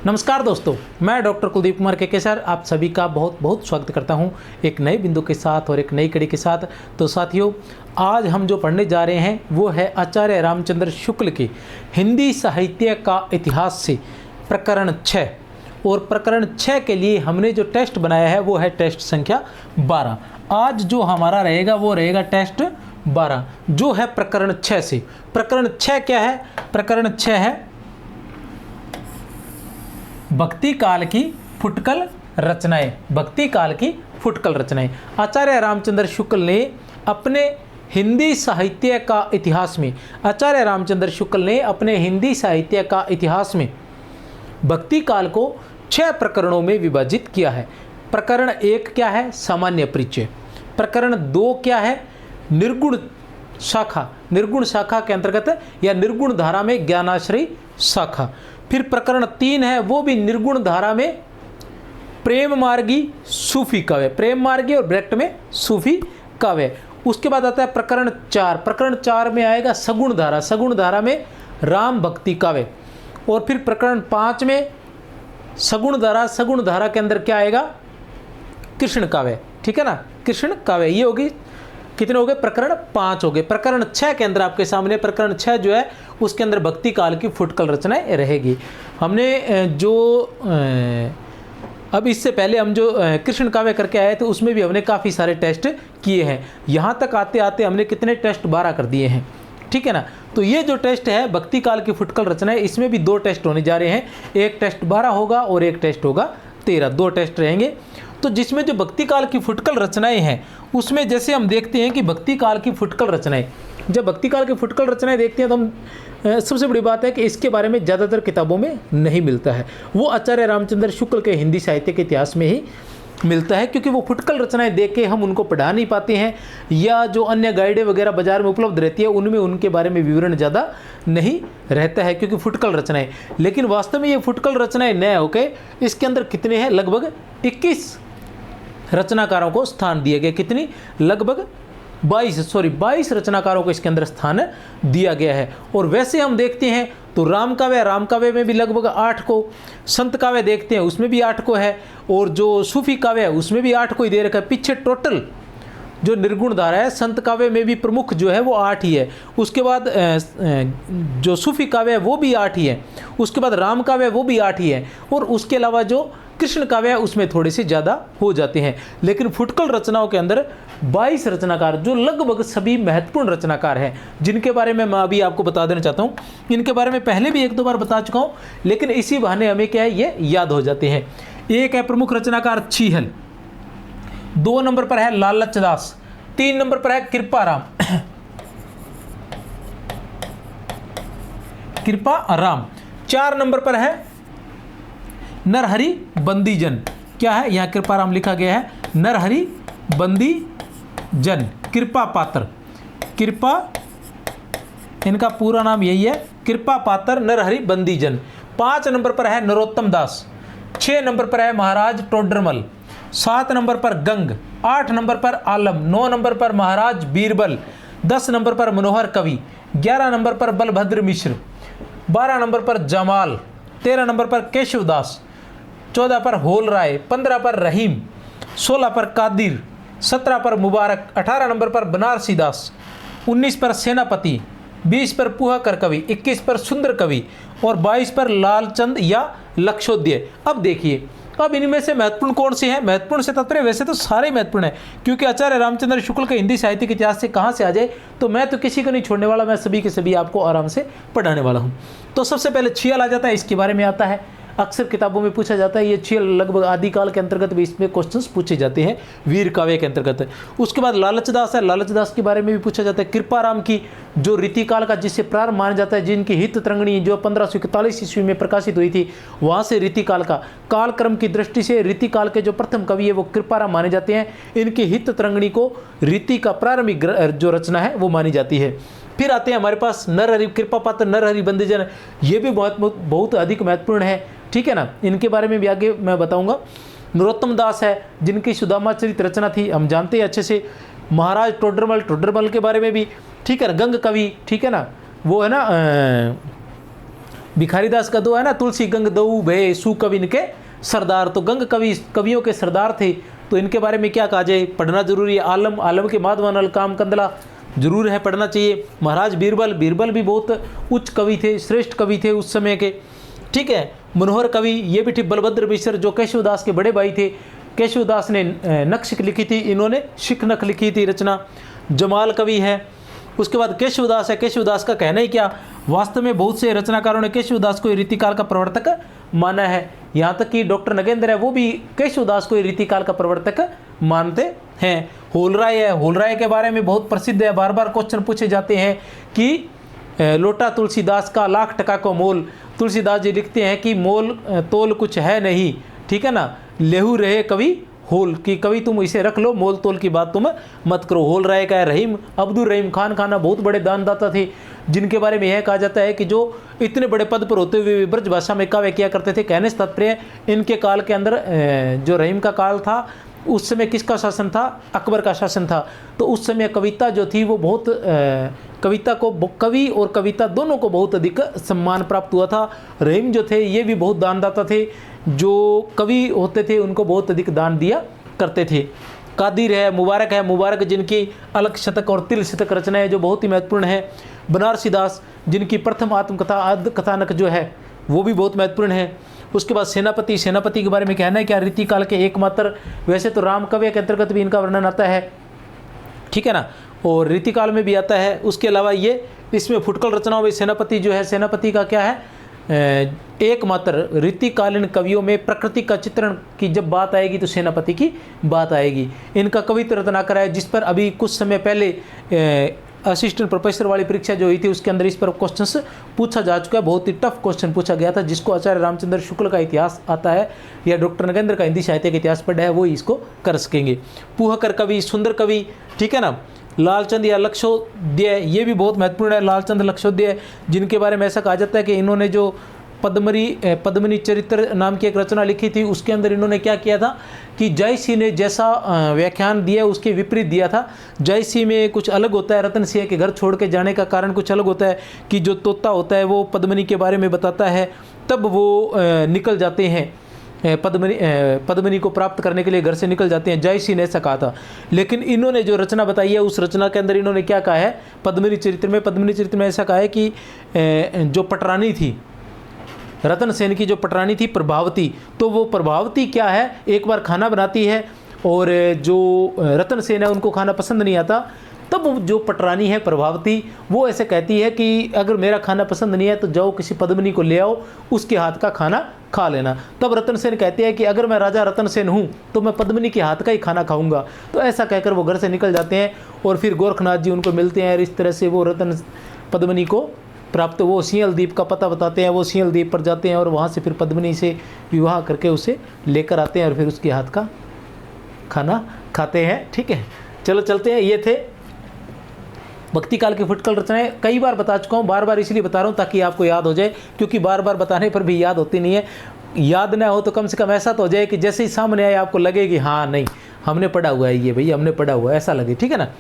नमस्कार दोस्तों, मैं डॉक्टर कुलदीप कुमार केकेसर आप सभी का बहुत बहुत स्वागत करता हूं एक नए बिंदु के साथ और एक नई कड़ी के साथ। तो साथियों, आज हम जो पढ़ने जा रहे हैं वो है आचार्य रामचंद्र शुक्ल के हिंदी साहित्य का इतिहास से प्रकरण 6। और प्रकरण 6 के लिए हमने जो टेस्ट बनाया है वो है टेस्ट संख्या 12। आज जो हमारा रहेगा वो रहेगा टेस्ट 12 जो है प्रकरण 6 से। प्रकरण 6 क्या है? प्रकरण 6 है भक्ति काल की फुटकल रचनाएं। भक्ति काल की फुटकल रचनाएं आचार्य रामचंद्र शुक्ल ने अपने हिंदी साहित्य का इतिहास में आचार्य रामचंद्र शुक्ल ने अपने हिंदी साहित्य का इतिहास में भक्ति काल को 6 प्रकरणों में विभाजित किया है। प्रकरण 1 क्या है? सामान्य परिचय। प्रकरण 2 क्या है? निर्गुण शाखा। निर्गुण शाखा के अंतर्गत या निर्गुण धारा में ज्ञानाश्रयी शाखा। फिर प्रकरण 3 है वो भी निर्गुण धारा में प्रेम मार्गी सूफी काव्य। प्रेम मार्गी और ब्रैकेट में सूफी काव्य। उसके बाद आता है प्रकरण 4। प्रकरण 4 में आएगा सगुण धारा। सगुण धारा में राम भक्ति काव्य। और फिर प्रकरण 5 में सगुण धारा। सगुण धारा के अंदर क्या आएगा? कृष्ण काव्य। ठीक है ना, कृष्ण काव्य। ये होगी कितने हो गए? प्रकरण 5 हो गए। प्रकरण 6 के अंदर आपके सामने प्रकरण 6 जो है उसके अंदर भक्ति काल की फुटकल रचनाएं रहेगी। हमने जो अब इससे पहले हम जो कृष्ण काव्य करके आए थे उसमें भी हमने काफ़ी सारे टेस्ट किए हैं। यहाँ तक आते आते हमने कितने टेस्ट 12 कर दिए हैं। ठीक है ना। तो ये जो टेस्ट है भक्ति काल की फुटकल रचनाएं, इसमें भी 2 टेस्ट होने जा रहे हैं। एक टेस्ट 12 होगा और एक टेस्ट होगा 13। 2 टेस्ट रहेंगे। तो जिसमें जो भक्ति काल की फुटकल रचनाएं हैं उसमें जैसे हम देखते हैं कि भक्ति काल की फुटकल रचनाएं, जब भक्ति काल की फुटकल रचनाएं देखते हैं तो हम सबसे बड़ी बात है कि इसके बारे में ज़्यादातर किताबों में नहीं मिलता है। वो आचार्य रामचंद्र शुक्ल के हिंदी साहित्य के इतिहास में ही मिलता है, क्योंकि वो फुटकल रचनाएं देख के हम उनको पढ़ा नहीं पाते हैं, या जो अन्य गाइडें वगैरह बाजार में उपलब्ध रहती है उनमें उनके बारे में विवरण ज़्यादा नहीं रहता है, क्योंकि फुटकल रचनाएं। लेकिन वास्तव में ये फुटकल रचनाएं न होकर इसके अंदर कितने हैं? लगभग 21 रचनाकारों को स्थान दिए गए। कितनी? लगभग 22 रचनाकारों को इसके अंदर स्थान दिया गया है। और वैसे हम देखते हैं तो राम काव्य में भी लगभग 8 को, संत काव्य देखते हैं उसमें भी 8 को है, और जो सूफी काव्य है उसमें भी 8 को ही दे रखा है। पीछे टोटल जो निर्गुण धारा है संत काव्य में भी प्रमुख जो है वो 8 ही है। उसके बाद जो सूफी काव्य है वो भी 8 ही है। उसके बाद राम काव्य वो भी 8 ही है। और उसके अलावा जो कृष्ण काव्य है उसमें थोड़े से ज़्यादा हो जाते हैं। लेकिन फुटकल रचनाओं के अंदर 22 रचनाकार जो लगभग सभी महत्वपूर्ण रचनाकार हैं, जिनके बारे में मैं अभी आपको बता देना चाहता हूँ। इनके बारे में पहले भी 1-2 बार बता चुका हूँ, लेकिन इसी बहाने हमें क्या है ये याद हो जाते हैं। एक है प्रमुख रचनाकार छीहल, 2 नंबर पर है लालच दास, 3 नंबर पर है कृपाराम। कृपाराम 4 नंबर पर है नरहरि बंदीजन। क्या है? यहाँ कृपाराम लिखा गया है, नरहरि बंदीजन। कृपा पात्र, कृपा इनका पूरा नाम यही है, कृपा पात्र नरहरि बंदीजन। 5 नंबर पर है नरोत्तम दास, 6 नंबर पर है महाराज टोडरमल, 7 नंबर पर गंग, 8 नंबर पर आलम, 9 नंबर पर महाराज बीरबल, 10 नंबर पर मनोहर कवि, 11 नंबर पर बलभद्र मिश्र, 12 नंबर पर जमाल, 13 नंबर पर केशवदास, 14 पर होल राय, 15 पर रहीम, 16 पर कादिर, 17 पर मुबारक, 18 नंबर पर बनारसी दास, 19 पर सेनापति, 20 पर पुहाकर कवि, 21 पर सुंदर कवि और 22 पर लालचंद या लक्षोद्य। अब देखिए, अब इनमें से महत्वपूर्ण कौन से हैं? महत्वपूर्ण से तात्पर्य वैसे तो सारे महत्वपूर्ण हैं, क्योंकि आचार्य रामचंद्र शुक्ल के हिंदी साहित्य के इतिहास से कहाँ से आ जाए तो मैं तो किसी को नहीं छोड़ने वाला, मैं सभी के सभी आपको आराम से पढ़ाने वाला हूँ। तो सबसे पहले छीहल आ जाता है, इसके बारे में आता है, अक्सर किताबों में पूछा जाता है। ये छीहल लगभग आदिकाल के अंतर्गत भी इसमें क्वेश्चंस पूछे जाते हैं, वीर काव्य के अंतर्गत। उसके बाद लालचदास है, लालचदास के बारे में भी पूछा जाता है। कृपाराम की जो रीतिकाल का जिससे प्रारंभ माना जाता है, जिनकी हित तरंगिणी जो 1541 ईस्वी में प्रकाशित हुई थी, वहाँ से रीतिकाल का कालक्रम की दृष्टि से रीतिकाल के जो प्रथम कवि है वो कृपाराम माने जाते हैं। इनकी हित तरंगिणी को रीति का प्रारंभिक जो रचना है वो मानी जाती है। फिर आते हैं हमारे पास नरहरि कृपा पात्र नरहरि बंदीजन, ये भी बहुत अधिक महत्वपूर्ण है। ठीक है ना, इनके बारे में भी आगे मैं बताऊंगा। नरोत्तम दास है, जिनकी सुदामा चरित रचना थी, हम जानते हैं अच्छे से। महाराज टोडरमल के बारे में भी, ठीक है ना। गंग कवि, ठीक है ना, वो है ना भिखारीदास का दो है ना, तुलसी गंग दऊ भे सु कविन के सरदार, तो गंग कवियों के सरदार थे, तो इनके बारे में क्या कहा जाए, पढ़ना जरूरी है। आलम के माधवानल काम कंदला जरूर है, पढ़ना चाहिए। महाराज बीरबल भी बहुत उच्च कवि थे, श्रेष्ठ कवि थे उस समय के, ठीक है। मनोहर कवि ये भी ठीक। बलभद्र मिश्र जो केशवदास के बड़े भाई थे, केशवदास ने नक्श लिखी थी, इन्होंने शिख नख लिखी थी रचना। जमाल कवि है। उसके बाद केशवदास है। केशवदास का कहना ही क्या, वास्तव में बहुत से रचनाकारों ने केशवदास को रीतिकाल का प्रवर्तक माना है। यहाँ तक कि डॉक्टर नगेंद्र है वो भी केशवदास को रीतिकाल का प्रवर्तक मानते हैं। होलराय है। होलराय के बारे में बहुत प्रसिद्ध है, बार बार क्वेश्चन पूछे जाते हैं कि लोटा तुलसीदास का लाख टका को मोल। तुलसीदास जी लिखते हैं कि मोल तोल कुछ है नहीं, ठीक है ना, लेहू रहे कवि होल, कि कवि तुम इसे रख लो, मोल तोल की बात तुम मत करो। होल राय का है। रहीम अब्दुल रहीम खान खाना बहुत बड़े दानदाता थे, जिनके बारे में यह कहा जाता है कि जो इतने बड़े पद पर होते हुए ब्रज भाषा में काव्य किया करते थे। कहने से तात्पर्य इनके काल के अंदर जो रहीम का काल था उस समय किसका शासन था, अकबर का शासन था। तो उस समय कविता जो थी वो बहुत कविता को, कवि और कविता दोनों को बहुत अधिक सम्मान प्राप्त हुआ था। रहीम जो थे ये भी बहुत दानदाता थे, जो कवि होते थे उनको बहुत अधिक दान दिया करते थे। कादिर है। मुबारक है। मुबारक जिनकी अलग शतक और तिल शतक रचनाएं जो बहुत ही महत्वपूर्ण है। बनारसी दास जिनकी प्रथम आत्मकथा आद्य कथानक जो है वो भी बहुत महत्वपूर्ण है। उसके बाद सेनापति। सेनापति के बारे में कहना है क्या, रीतिकाल के एकमात्र, वैसे तो राम काव्य के अंतर्गत भी इनका वर्णन आता है, ठीक है ना, और रीतिकाल में भी आता है। उसके अलावा ये इसमें फुटकल रचनाओं में सेनापति जो है, सेनापति का क्या है, एकमात्र रीतिकालीन कवियों में प्रकृति का चित्रण की जब बात आएगी तो सेनापति की बात आएगी। इनका कवित्व रत्नाकर है, जिस पर अभी कुछ समय पहले असिस्टेंट प्रोफेसर वाली परीक्षा जो हुई थी उसके अंदर इस पर क्वेश्चंस पूछा जा चुका है। बहुत ही टफ क्वेश्चन पूछा गया था, जिसको आचार्य रामचंद्र शुक्ल का इतिहास आता है या डॉक्टर नगेंद्र का हिंदी साहित्य का इतिहास पढ़ा है वो इसको कर सकेंगे। पूहकर कवि, सुंदर कवि, ठीक है ना। लालचंद या लक्षोदय ये भी बहुत महत्वपूर्ण है। लालचंद लक्षोदय जिनके बारे में ऐसा कहा जाता है कि इन्होंने जो पद्मिनी चरित्र नाम की एक रचना लिखी थी, उसके अंदर इन्होंने क्या किया था कि जय सिंह ने जैसा व्याख्यान दिया उसके विपरीत दिया था। जय सिंह में कुछ अलग होता है, रतन सिंह के घर छोड़ के जाने का कारण कुछ अलग होता है कि जो तोता होता है वो पद्मिनी के बारे में बताता है, तब वो निकल जाते हैं पद्मिनी को प्राप्त करने के लिए घर से निकल जाते हैं। जय सिंह ने ऐसा कहा था, लेकिन इन्होंने जो रचना बताई है उस रचना के अंदर इन्होंने क्या कहा है, पद्मिनी चरित्र में ऐसा कहा है कि जो पटरानी थी, रतन सेन की जो पटरानी थी प्रभावती, तो वो प्रभावती क्या है, एक बार खाना बनाती है और जो रतन सेन है उनको खाना पसंद नहीं आता, तब जो पटरानी है प्रभावती वो ऐसे कहती है कि अगर मेरा खाना पसंद नहीं है तो जाओ किसी पद्मिनी को ले आओ, उसके हाथ का खाना खा लेना। तब रतन सेन कहते हैं कि अगर मैं राजा रतन सेन हूँ तो मैं पद्मिनी के हाथ का ही खाना खाऊंगा। तो ऐसा कहकर वो घर से निकल जाते हैं और फिर गोरखनाथ जी उनको मिलते हैं और इस तरह से वो रतन पद्मिनी को प्राप्त, वो सिंहल द्वीप का पता बताते हैं, वो सिंहल द्वीप पर जाते हैं और वहाँ से फिर पद्मिनी से विवाह करके उसे लेकर आते हैं और फिर उसके हाथ का खाना खाते हैं। ठीक है, चलो चलते हैं। ये थे भक्ति काल की फुटकल रचनाएं। कई बार बता चुका हूँ, बार बार इसलिए बता रहा हूँ ताकि आपको याद हो जाए, क्योंकि बार बार बताने पर भी याद होती नहीं है। याद ना हो तो कम से कम ऐसा तो हो जाए कि जैसे ही सामने आए आपको लगे कि हाँ नहीं हमने पढ़ा हुआ है, ये भैया हमने पढ़ा हुआ है, ऐसा लगे। ठीक है ना,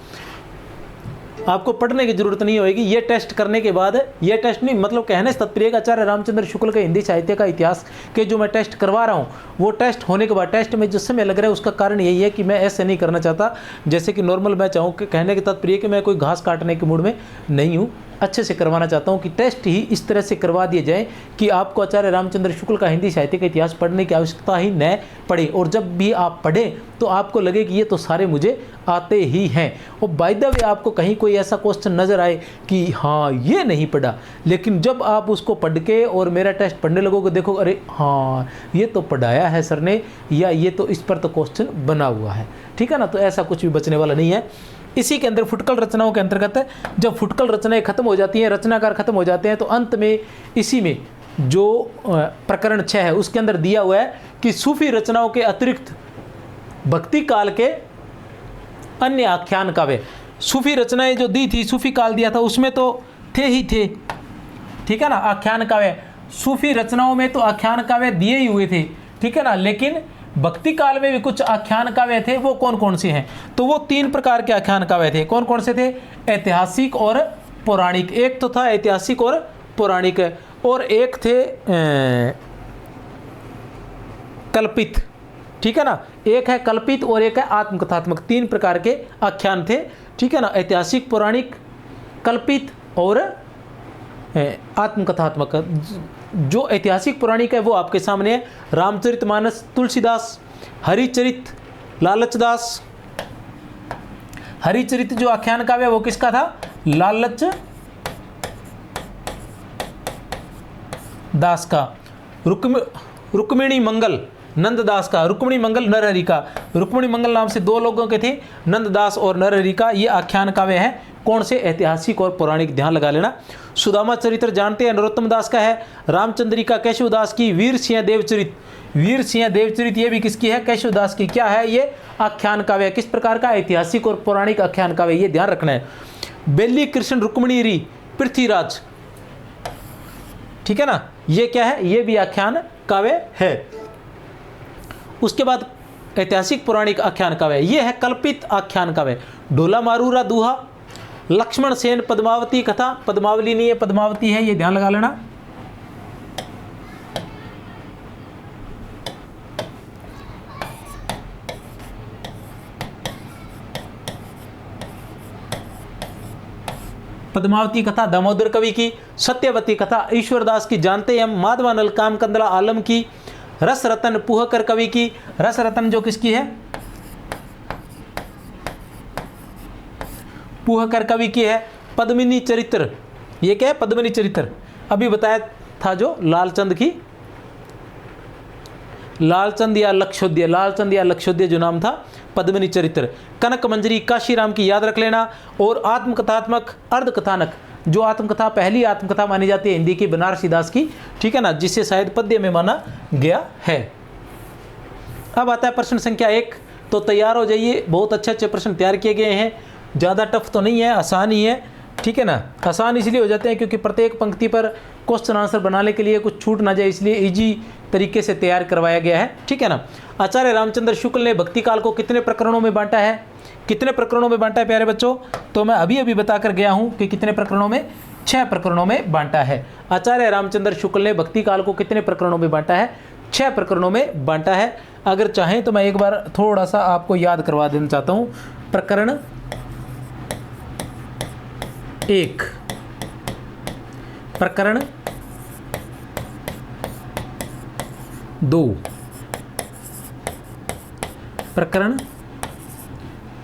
आपको पढ़ने की जरूरत नहीं होगी। ये टेस्ट करने के बाद, ये टेस्ट नहीं मतलब कहने से तात्पर्य आचार्य रामचंद्र शुक्ल के हिंदी साहित्य का इतिहास के जो मैं टेस्ट करवा रहा हूँ, वो टेस्ट होने के बाद टेस्ट में जो समय लग रहा है उसका कारण यही है कि मैं ऐसे नहीं करना चाहता जैसे कि नॉर्मल मैं चाहूँ कि कहने के तात्पर्य कि मैं कोई घास काटने के मूड में नहीं हूँ। अच्छे से करवाना चाहता हूँ कि टेस्ट ही इस तरह से करवा दिए जाए कि आपको आचार्य रामचंद्र शुक्ल का हिंदी साहित्य का इतिहास पढ़ने की आवश्यकता ही न पड़े, और जब भी आप पढ़ें तो आपको लगे कि ये तो सारे मुझे आते ही हैं। और बाय द वे आपको कहीं कोई ऐसा क्वेश्चन नज़र आए कि हाँ ये नहीं पढ़ा, लेकिन जब आप उसको पढ़ के और मेरा टेस्ट पढ़ने लगोगे, देखो अरे हाँ ये तो पढ़ाया है सर ने, या ये तो इस पर तो क्वेश्चन बना हुआ है। ठीक है ना, तो ऐसा कुछ भी बचने वाला नहीं है। इसी के अंदर फुटकल रचनाओं के अंतर्गत जब फुटकल रचनाएं खत्म हो जाती हैं, रचनाकार खत्म हो जाते हैं, तो अंत में इसी में जो प्रकरण 6 है उसके अंदर दिया हुआ है कि सूफी रचनाओं के अतिरिक्त भक्ति काल के अन्य आख्यान काव्य, सूफी रचनाएं जो दी थी, सूफी काल दिया था उसमें तो थे ही थे। ठीक है ना, आख्यान काव्य सूफी रचनाओं में तो आख्यान काव्य दिए ही हुए थे। ठीक है ना, लेकिन भक्ति काल में भी कुछ आख्यान काव्य थे। वो कौन कौन से हैं, तो वो 3 प्रकार के आख्यान काव्य थे। कौन कौन से थे, ऐतिहासिक और पौराणिक। एक तो था ऐतिहासिक और पौराणिक, और एक थे कल्पित, ठीक है ना, एक है कल्पित और एक है आत्मकथात्मक, 3 प्रकार के आख्यान थे, ठीक है ना, ऐतिहासिक, पौराणिक, कल्पित और आत्मकथात्मक। जो ऐतिहासिक पौराणिक है वो आपके सामने है, रामचरितमानस तुलसीदास, हरिचरित लालचदास। हरिचरित जो आख्यान काव्य वो किसका था? लालच दास का। रुक्मिणी मंगल नंददास का। रुक्मिणी मंगल नरहरि का। रुक्मिणी मंगल नाम से 2 लोगों के थे, नंददास और नरहरि का। ये आख्यान काव्य है कौन से? ऐतिहासिक और पौराणिक, ध्यान लगा लेना। सुदामा चरित्र जानते हैं, नरोत्तम दास का है। रामचंद्रिका केशवदास की। वीर सिंह देवचरित, वीर सिंह देवचरित ये भी किसकी है? केशवदास की। क्या है ये? आख्यान काव्य। किस प्रकार का? ऐतिहासिक और पौराणिक आख्यान काव्य, ये ध्यान रखना है। बेली कृष्ण रुक्मिणी री पृथ्वीराज, ठीक है ना, ये क्या है? ये भी आख्यान काव्य है। उसके बाद ऐतिहासिक पौराणिक आख्यान काव्य, ये है कल्पित आख्यान काव्य। ढोला मारूरा दूहा, लक्ष्मण सेन पद्मावती कथा। पद्मावली नहीं है, पद्मावती है, ये ध्यान लगा लेना। पद्मावती कथा दामोदर कवि की। सत्यवती कथा ईश्वरदास की, जानते हैं हम। माधवानल कामकंदला आलम की। रस रतन पुहकर कवि की। रस रतन जो किसकी है? पुहकर कवि की है। पद्मिनी चरित्र, ये क्या है? पद्मिनी चरित्र अभी बताया था जो लालचंद की, लालचंद या लक्षोद्य, लालचंद या लक्षोद्य जो नाम था, पद्मिनी चरित्र। कनक मंजरी काशीराम की, याद रख लेना। और आत्मकथात्मक अर्धकथानक, जो आत्मकथा पहली आत्मकथा मानी जाती है हिंदी की, बनारसी दास की, ठीक है ना, जिसे शायद पद्य में माना गया है। अब आता है प्रश्न संख्या 1, तो तैयार हो जाइए। बहुत अच्छे अच्छे प्रश्न तैयार किए गए हैं, ज़्यादा टफ तो नहीं है, आसान ही है, ठीक है ना। आसान इसलिए हो जाते हैं क्योंकि प्रत्येक पंक्ति पर क्वेश्चन आंसर बनाने के लिए कुछ छूट ना जाए, इसलिए इजी तरीके से तैयार करवाया गया है, ठीक है ना। आचार्य रामचंद्र शुक्ल ने भक्ति काल को कितने प्रकरणों में बांटा है? कितने प्रकरणों में बांटा है प्यारे बच्चों? तो मैं अभी अभी बता कर गया हूं कि कितने प्रकरणों में? 6 प्रकरणों में बांटा है। आचार्य रामचंद्र शुक्ल ने भक्ति काल को कितने प्रकरणों में बांटा है? 6 प्रकरणों में बांटा है। अगर चाहें तो मैं एक बार थोड़ा सा आपको याद करवा देना चाहता हूं। प्रकरण 1, प्रकरण 2, प्रकरण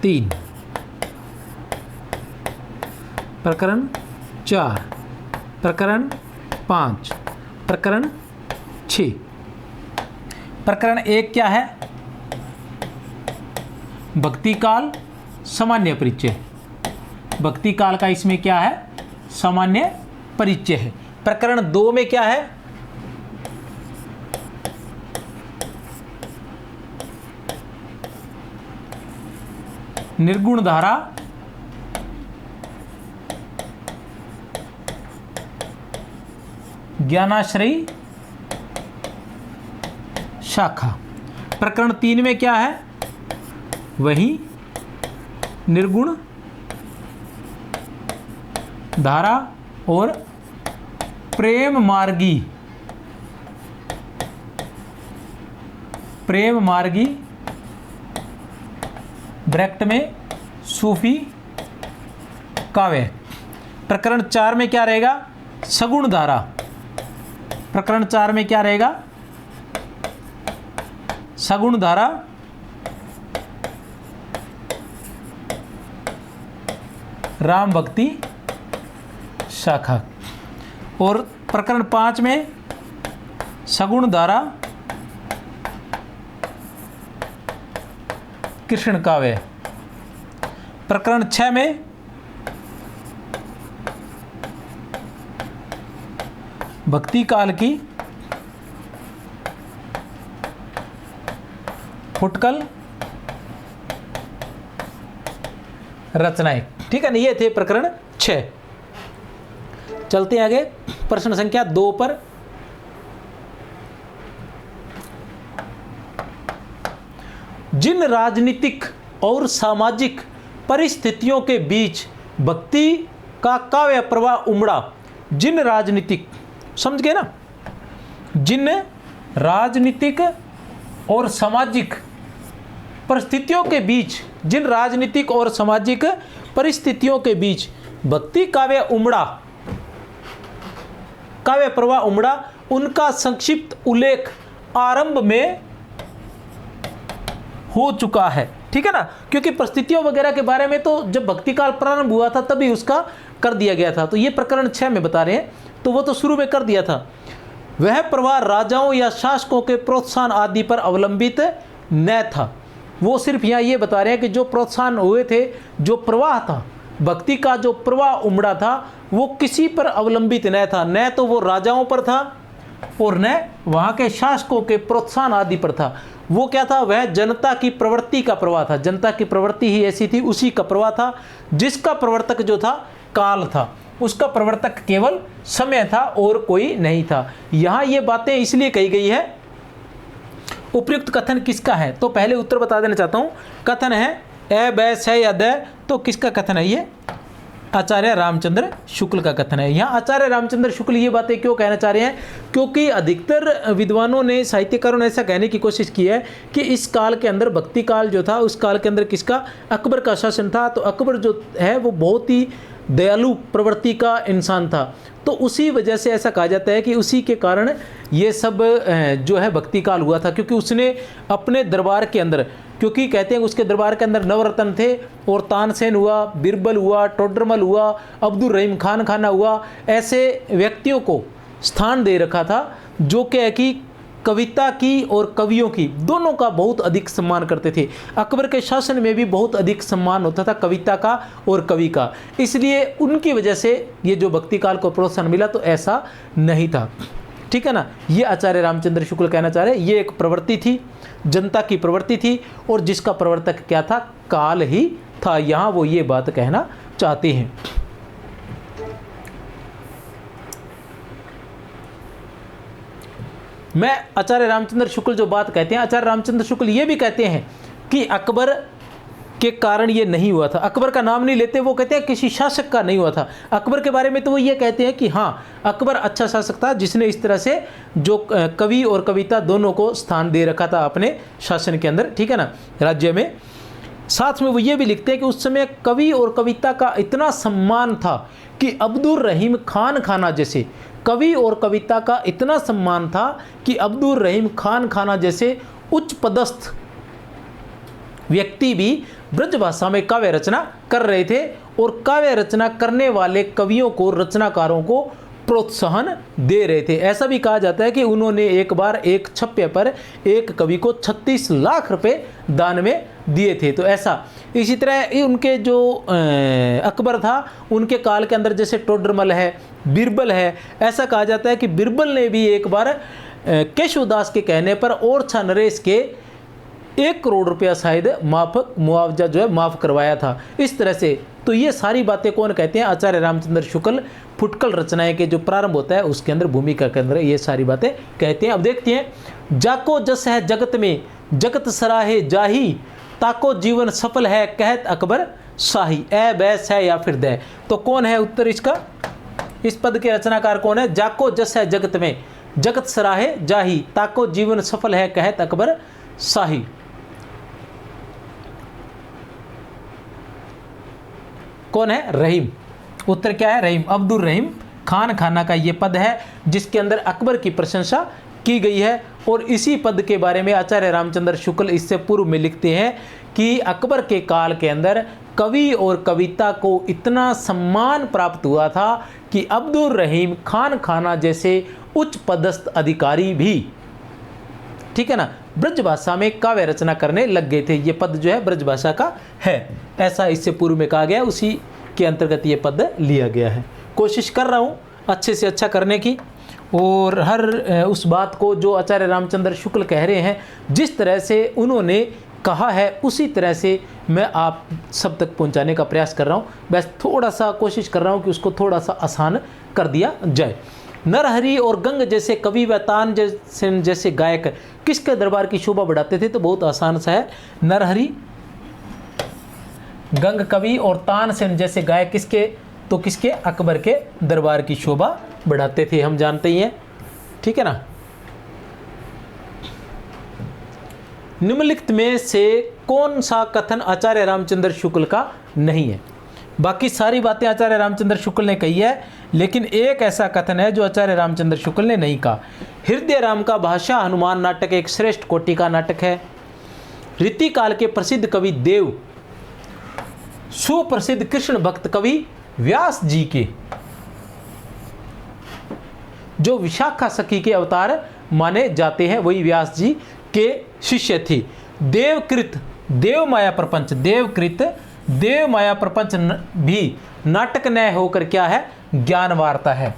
3, प्रकरण 4, प्रकरण 5, प्रकरण 6। प्रकरण 1 क्या है? भक्ति काल सामान्य परिचय। भक्ति काल का इसमें क्या है? सामान्य परिचय है। प्रकरण 2 में क्या है? निर्गुण धारा ज्ञानाश्रयी शाखा। प्रकरण 3 में क्या है? वही निर्गुण धारा और प्रेम मार्गी, प्रेम मार्गी ब्रैकेट में सूफी काव्य। प्रकरण 4 में क्या रहेगा? सगुण धारा। प्रकरण 4 में क्या रहेगा? सगुण धारा राम भक्ति शाखा। और प्रकरण 5 में सगुण धारा कृष्ण काव्य। प्रकरण 6 में भक्ति काल की फुटकल रचनाएं, ठीक है ना। ये थे प्रकरण 6। चलते हैं आगे प्रश्न संख्या 2 पर। जिन राजनीतिक और सामाजिक परिस्थितियों के बीच भक्ति का काव्य प्रवाह उमड़ा, जिन राजनीतिक समझ गए ना। जिन राजनीतिक और सामाजिक परिस्थितियों के बीच, जिन राजनीतिक और सामाजिक परिस्थितियों के बीच भक्ति काव्य उमड़ा, काव्य प्रवाह उमड़ा, उनका संक्षिप्त उल्लेख आरंभ में हो चुका है। ठीक है ना, क्योंकि परिस्थितियों वगैरह के बारे में तो जब भक्ति काल प्रारंभ हुआ था तभी उसका कर दिया गया था। तो ये प्रकरण 6 में बता रहे हैं, तो वो तो शुरू में कर दिया था। वह प्रवाह राजाओं या शासकों के प्रोत्साहन आदि पर अवलंबित न था। वो सिर्फ यहाँ ये बता रहे हैं कि जो प्रोत्साहन हुए थे, जो प्रवाह था, भक्ति का जो प्रवाह उमड़ा था, वो किसी पर अवलंबित न था। न तो वो राजाओं पर था और न वहाँ के शासकों के प्रोत्साहन आदि पर था। वो क्या था? वह जनता की प्रवृत्ति का प्रवाह था। जनता की प्रवृत्ति ही ऐसी थी, उसी का प्रवाह था, जिसका प्रवर्तक जो था काल था। उसका प्रवर्तक केवल समय था और कोई नहीं था। यहाँ ये बातें इसलिए कही गई है। उपयुक्त कथन किसका है? तो पहले उत्तर बता देना चाहता हूँ। कथन है ए बै से या द, तो किसका कथन है? ये आचार्य रामचंद्र शुक्ल का कथन है। यहाँ आचार्य रामचंद्र शुक्ल ये बातें क्यों कहना चाह रहे हैं? क्योंकि अधिकतर विद्वानों ने, साहित्यकारों ने ऐसा कहने की कोशिश की है कि इस काल के अंदर, भक्ति काल जो था, उस काल के अंदर किसका? अकबर का शासन था। तो अकबर जो है वो बहुत ही दयालु प्रवृत्ति का इंसान था। तो उसी वजह से ऐसा कहा जाता है कि उसी के कारण ये सब जो है भक्ति काल हुआ था, क्योंकि उसने अपने दरबार के अंदर, क्योंकि कहते हैं उसके दरबार के अंदर नवरत्न थे, और तानसेन हुआ, बिरबल हुआ, टोडरमल हुआ, अब्दुल रहीम खान खाना हुआ, ऐसे व्यक्तियों को स्थान दे रखा था जो कि कविता की और कवियों की दोनों का बहुत अधिक सम्मान करते थे। अकबर के शासन में भी बहुत अधिक सम्मान होता था कविता का और कवि का, इसलिए उनकी वजह से ये जो भक्ति काल को प्रोत्साहन मिला, तो ऐसा नहीं था। ठीक है ना, ये आचार्य रामचंद्र शुक्ल कहना चाह रहे हैं। ये एक प्रवृत्ति थी, जनता की प्रवृत्ति थी, और जिसका प्रवर्तक क्या था? काल ही था। यहाँ वो ये बात कहना चाहते हैं। मैं आचार्य रामचंद्र शुक्ल जो बात कहते हैं, आचार्य रामचंद्र शुक्ल ये भी कहते हैं कि अकबर के कारण ये नहीं हुआ था। अकबर का नाम नहीं लेते, वो कहते हैं किसी शासक का नहीं हुआ था। अकबर के बारे में तो वो ये कहते हैं कि हाँ, अकबर अच्छा शासक था जिसने इस तरह से जो कवि और कविता दोनों को स्थान दे रखा था अपने शासन के अंदर। ठीक है ना, राज्य में। साथ में वो ये भी लिखते हैं कि उस समय कवि और कविता का इतना सम्मान था कि अब्दुल रहीम खान खाना जैसे, कवि और कविता का इतना सम्मान था कि अब्दुल रहीम खान खाना जैसे उच्च पदस्थ व्यक्ति भी ब्रजभाषा में काव्य रचना कर रहे थे, और काव्य रचना करने वाले कवियों को, रचनाकारों को प्रोत्साहन दे रहे थे। ऐसा भी कहा जाता है कि उन्होंने एक बार एक छप्पे पर एक कवि को 36 लाख रुपए दान में दिए थे। तो ऐसा, इसी तरह उनके जो अकबर था, उनके काल के अंदर जैसे टोडरमल है, बिरबल है, ऐसा कहा जाता है कि बिरबल ने भी एक बार केशवदास के कहने पर ओरछा नरेश के 1 करोड़ रुपया शायद मुआवजा जो है माफ़ करवाया था। इस तरह से तो ये सारी बातें कौन कहते हैं? आचार्य रामचंद्र शुक्ल फुटकल रचनाएं के जो प्रारंभ होता है उसके अंदर, भूमिका के अंदर ये सारी बातें कहते हैं। अब देखते हैं। जाको जस है जगत में, जगत सराहे जाही, ताको जीवन सफल है, कहत अकबर शाही। ए बैस है या फिर दे, तो कौन है उत्तर इसका? इस पद के रचनाकार कौन है? जाको जस है जगत में, जगत सराहे जाही, ताको जीवन सफल है, कहत अकबर शाही। कौन है? रहीम। उत्तर क्या है? रहीम। अब्दुल रहीम खान खाना का ये पद है जिसके अंदर अकबर की प्रशंसा की गई है। और इसी पद के बारे में आचार्य रामचंद्र शुक्ल इससे पूर्व में लिखते हैं कि अकबर के काल के अंदर कवि और कविता को इतना सम्मान प्राप्त हुआ था कि अब्दुल रहीम खान खाना जैसे उच्च पदस्थ अधिकारी भी, ठीक है ना, ब्रजभाषा में काव्य रचना करने लग गए थे। ये पद जो है ब्रजभाषा का है, ऐसा इससे पूर्व में कहा गया, उसी के अंतर्गत ये पद लिया गया है। कोशिश कर रहा हूँ अच्छे से अच्छा करने की, और हर उस बात को जो आचार्य रामचंद्र शुक्ल कह रहे हैं, जिस तरह से उन्होंने कहा है उसी तरह से मैं आप सब तक पहुंचाने का प्रयास कर रहा हूं। बस थोड़ा सा कोशिश कर रहा हूं कि उसको थोड़ा सा आसान कर दिया जाए। नरहरि और गंग जैसे कवि व तानसेन जैसे गायक किसके दरबार की शोभा बढ़ाते थे? तो बहुत आसान सा है। नरहरि, गंग कवि और तानसेन जैसे गायक किसके? तो किसके? अकबर के दरबार की शोभा बढ़ाते थे, हम जानते ही हैं, ठीक है ना। निम्नलिखित में से कौन सा कथन आचार्य रामचंद्र शुक्ल का नहीं है? बाकी सारी बातें आचार्य रामचंद्र शुक्ल ने कही है, लेकिन एक ऐसा कथन है जो आचार्य रामचंद्र शुक्ल ने नहीं कहा। हृदय राम का भाषा हनुमान नाटक एक श्रेष्ठ कोटि का नाटक है। रीतिकाल के प्रसिद्ध कवि देव, सुप्रसिद्ध कृष्ण भक्त कवि व्यास जी के, जो विशाखा सखी के अवतार माने जाते हैं, वही व्यास जी के शिष्य थे। देवकृत देव माया प्रपंच, देवकृत देव माया प्रपंच भी नाटक न्याय होकर क्या है? ज्ञान वार्ता है।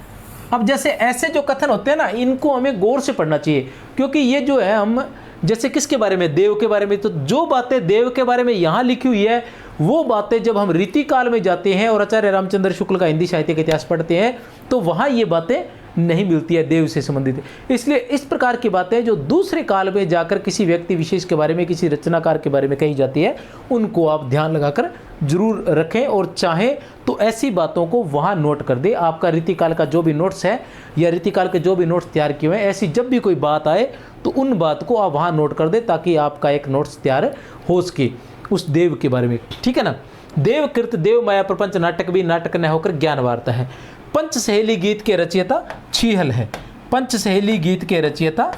अब जैसे ऐसे जो कथन होते हैं ना, इनको हमें गौर से पढ़ना चाहिए, क्योंकि ये जो है, हम जैसे किसके बारे में? देव के बारे में। तो जो बातें देव के बारे में यहाँ लिखी हुई है, वो बातें जब हम रीतिकाल में जाते हैं और आचार्य रामचंद्र शुक्ल का हिंदी साहित्य का इतिहास पढ़ते हैं, तो वहाँ ये बातें नहीं मिलती है देव से संबंधित। इसलिए इस प्रकार की बातें जो दूसरे काल में जाकर किसी व्यक्ति विशेष के बारे में, किसी रचनाकार के बारे में कही जाती है, उनको आप ध्यान लगाकर जरूर रखें, और चाहें तो ऐसी बातों को वहाँ नोट कर दे। आपका रीतिकाल का जो भी नोट्स है या रीतिकाल के जो भी नोट्स तैयार किए हुए हैं, ऐसी जब भी कोई बात आए तो उन बात को आप वहाँ नोट कर दे, ताकि आपका एक नोट्स तैयार हो सके उस देव के बारे में, ठीक है ना। देवकृत देव माया प्रपंच नाटक भी नाटक न होकर ज्ञान वार्ता है। पंचसहेली गीत के रचयिता छीहल है। पंचसहेली गीत के रचयिता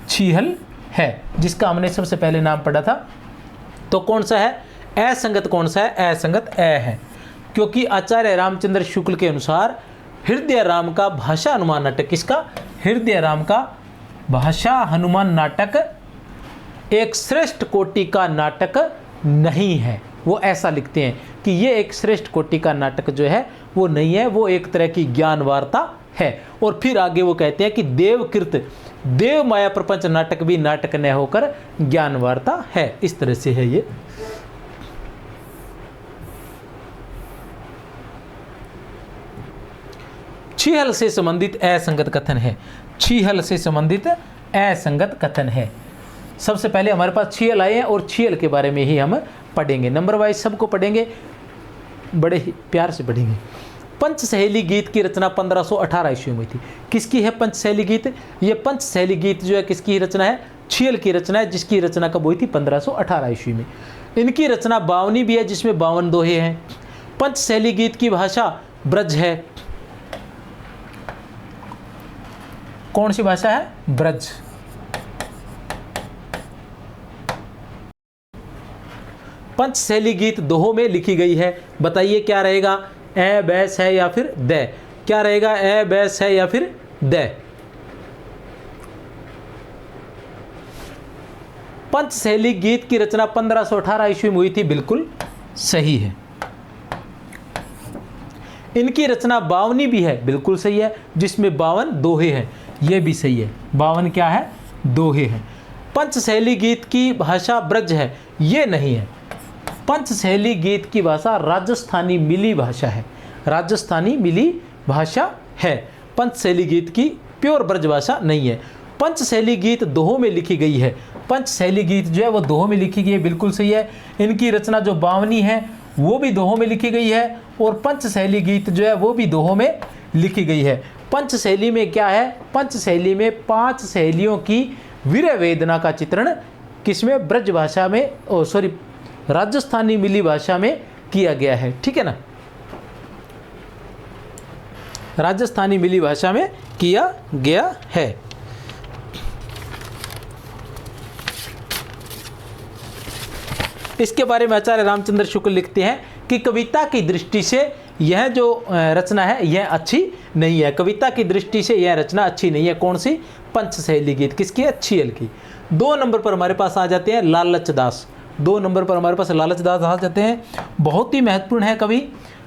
छीहल है, जिसका हमने सबसे पहले नाम पढ़ा था। तो कौन सा है? असंगत कौन सा है? असंगत ए है, क्योंकि आचार्य रामचंद्र शुक्ल के अनुसार हृदय राम का भाषा हनुमान नाटक, किसका? हृदय राम का भाषा हनुमान नाटक एक श्रेष्ठ कोटि का नाटक नहीं है। वो ऐसा लिखते हैं कि ये एक श्रेष्ठ कोटि का नाटक जो है वो नहीं है, वो एक तरह की ज्ञान वार्ता है। और फिर आगे वो कहते हैं कि देवकृत देव माया प्रपंच नाटक भी नाटक न होकर ज्ञान वार्ता है। इस तरह से है ये। छीहल से संबंधित असंगत कथन है। छीहल से संबंधित असंगत कथन है। सबसे पहले हमारे पास छीहल आए हैं और छीहल के बारे में ही हम पढ़ेंगे, नंबर वाइज सबको पढ़ेंगे, बड़े ही प्यार से पढ़ेंगे। पंचसहेली गीत की रचना 1518 ईस्वी में थी। किसकी है पंचसहेली गीत? ये पंचसहेली गीत जो है किसकी रचना है? छीहल की रचना है, जिसकी रचना कब हुई थी? 1518 ईस्वी में। इनकी रचना 52 भी है, जिसमें 52 दोहे हैं। पंचसहेली गीत की भाषा ब्रज है। कौन सी भाषा है? ब्रज। पंचशैली गीत दोहों में लिखी गई है। बताइए क्या रहेगा? ए बैस है या फिर द? क्या रहेगा? ए बैस है या फिर द? पंचशैली गीत की रचना 1518 ईस्वी में हुई थी, बिल्कुल सही है। इनकी रचना 52 भी है, बिल्कुल सही है, जिसमें 52 दोहे हैं, यह भी सही है। 52 क्या है? दोहे हैं। पंचशैली गीत की भाषा ब्रज है, ये नहीं है। पंचशैली गीत की भाषा राजस्थानी मिली भाषा है। राजस्थानी मिली भाषा है। पंचशैली गीत की प्योर ब्रज भाषा नहीं है। पंचशैली गीत दोहों में लिखी गई है। पंचशैली गीत जो है वो दोहों में लिखी गई है, बिल्कुल सही है। इनकी रचना जो 52 है वो भी दोहों में लिखी गई है, और पंचशैली गीत जो है वो भी दोहों में लिखी गई है। पंचशैली में क्या है? पंचशैली में 5 शैलियों की वीर वेदना का चित्रण किसमें? ब्रज भाषा में, राजस्थानी मिली भाषा में किया गया है, ठीक है ना। राजस्थानी मिली भाषा में किया गया है। इसके बारे में आचार्य रामचंद्र शुक्ल लिखते हैं कि कविता की दृष्टि से यह जो रचना है यह अच्छी नहीं है। कविता की दृष्टि से यह रचना अच्छी नहीं है। कौन सी? पंचशैली गीत। किसकी है? छीहल की। 2 नंबर पर हमारे पास आ जाते हैं लालच दास। 2 नंबर पर हमारे पास लालच दास आ जाते हैं। बहुत ही महत्वपूर्ण है कवि।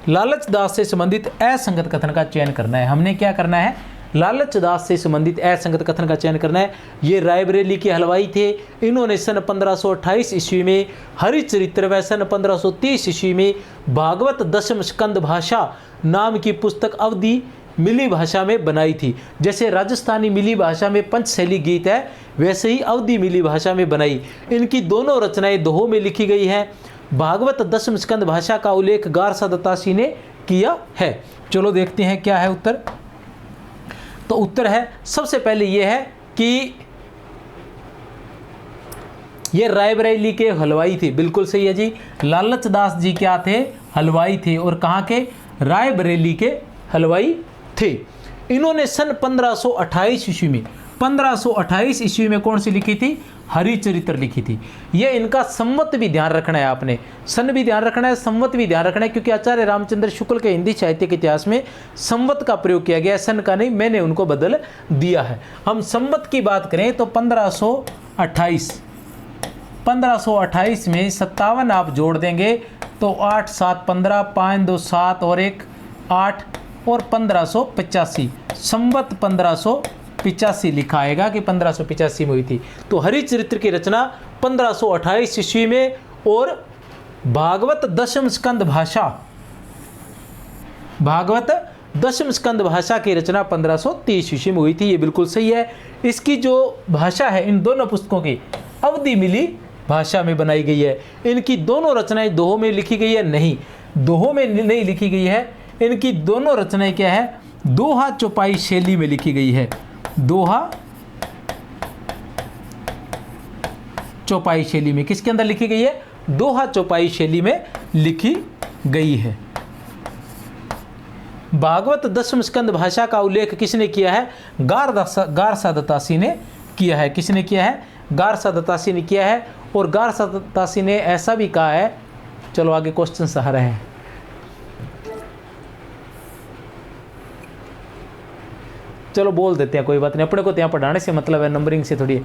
लालच दास से संबंधित असंगत कथन का चयन करना है। हमने क्या करना है? लालच दास से संबंधित असंगत कथन का चयन करना है। ये रायबरेली के हलवाई थे। इन्होंने सन 1528 ईस्वी में हरिचरित्र व सन 1530 ईस्वी में भागवत दशम स्कंद भाषा नाम की पुस्तक अवधि मिली भाषा में बनाई थी। जैसे राजस्थानी मिली भाषा में पंचशैली गीत है, वैसे ही अवधि मिली भाषा में बनाई। इनकी दोनों रचनाएं दोहों में लिखी गई हैं। भागवत दशम स्कंद भाषा का उल्लेख गारसा दत्तासी ने किया है। चलो देखते हैं क्या है उत्तर। तो उत्तर है सबसे पहले ये है कि ये रायबरेली के हलवाई थे। बिल्कुल सही है जी, लालच दास जी क्या थे? हलवाई थे। और कहाँ के? रायबरेली के हलवाई थे। इन्होंने सन 1528 ईस्वी में 1528 ईस्वी में कौन सी लिखी थी? हरिचरित्र लिखी थी। ये इनका संवत भी ध्यान रखना है आपने, सन भी ध्यान रखना है, संवत भी ध्यान रखना है, क्योंकि आचार्य रामचंद्र शुक्ल के हिंदी साहित्य के इतिहास में संवत का प्रयोग किया गया है, सन का नहीं, मैंने उनको बदल दिया है। हम संवत की बात करें तो 1528 में 57 आप जोड़ देंगे तो 8 7 15, 5 2 7 और 1 8 और 1585, संवत 1585 लिखा आएगा कि 1585 में हुई थी। तो हरिचरित्र की रचना 1528 ईस्वी में और भागवत दशम स्कंद भाषा की रचना 1530 ईस्वी में हुई थी। ये बिल्कुल सही है। इसकी जो भाषा है, इन दोनों पुस्तकों की अवधि मिली भाषा में बनाई गई है। इनकी दोनों रचनाएं दोहों में लिखी गई है? नहीं, दोहों में नहीं लिखी गई है। इनकी दोनों रचनाएं क्या है? दोहा चौपाई शैली में लिखी गई है। दोहा चौपाई शैली में किसके अंदर लिखी गई है? दोहा चौपाई शैली में लिखी गई है। भागवत दशम स्कंद भाषा का उल्लेख किसने किया है? गारसा दत्तासी ने किया है। किसने किया है? गारसा दत्तासी ने किया है। और गारसा दत्तासी ने ऐसा भी कहा है, चलो आगे क्वेश्चन आ रहे हैं। चलो बोल देते हैं, कोई बात नहीं, अपने को यहाँ पढ़ाने से मतलब है, नंबरिंग से थोड़ी।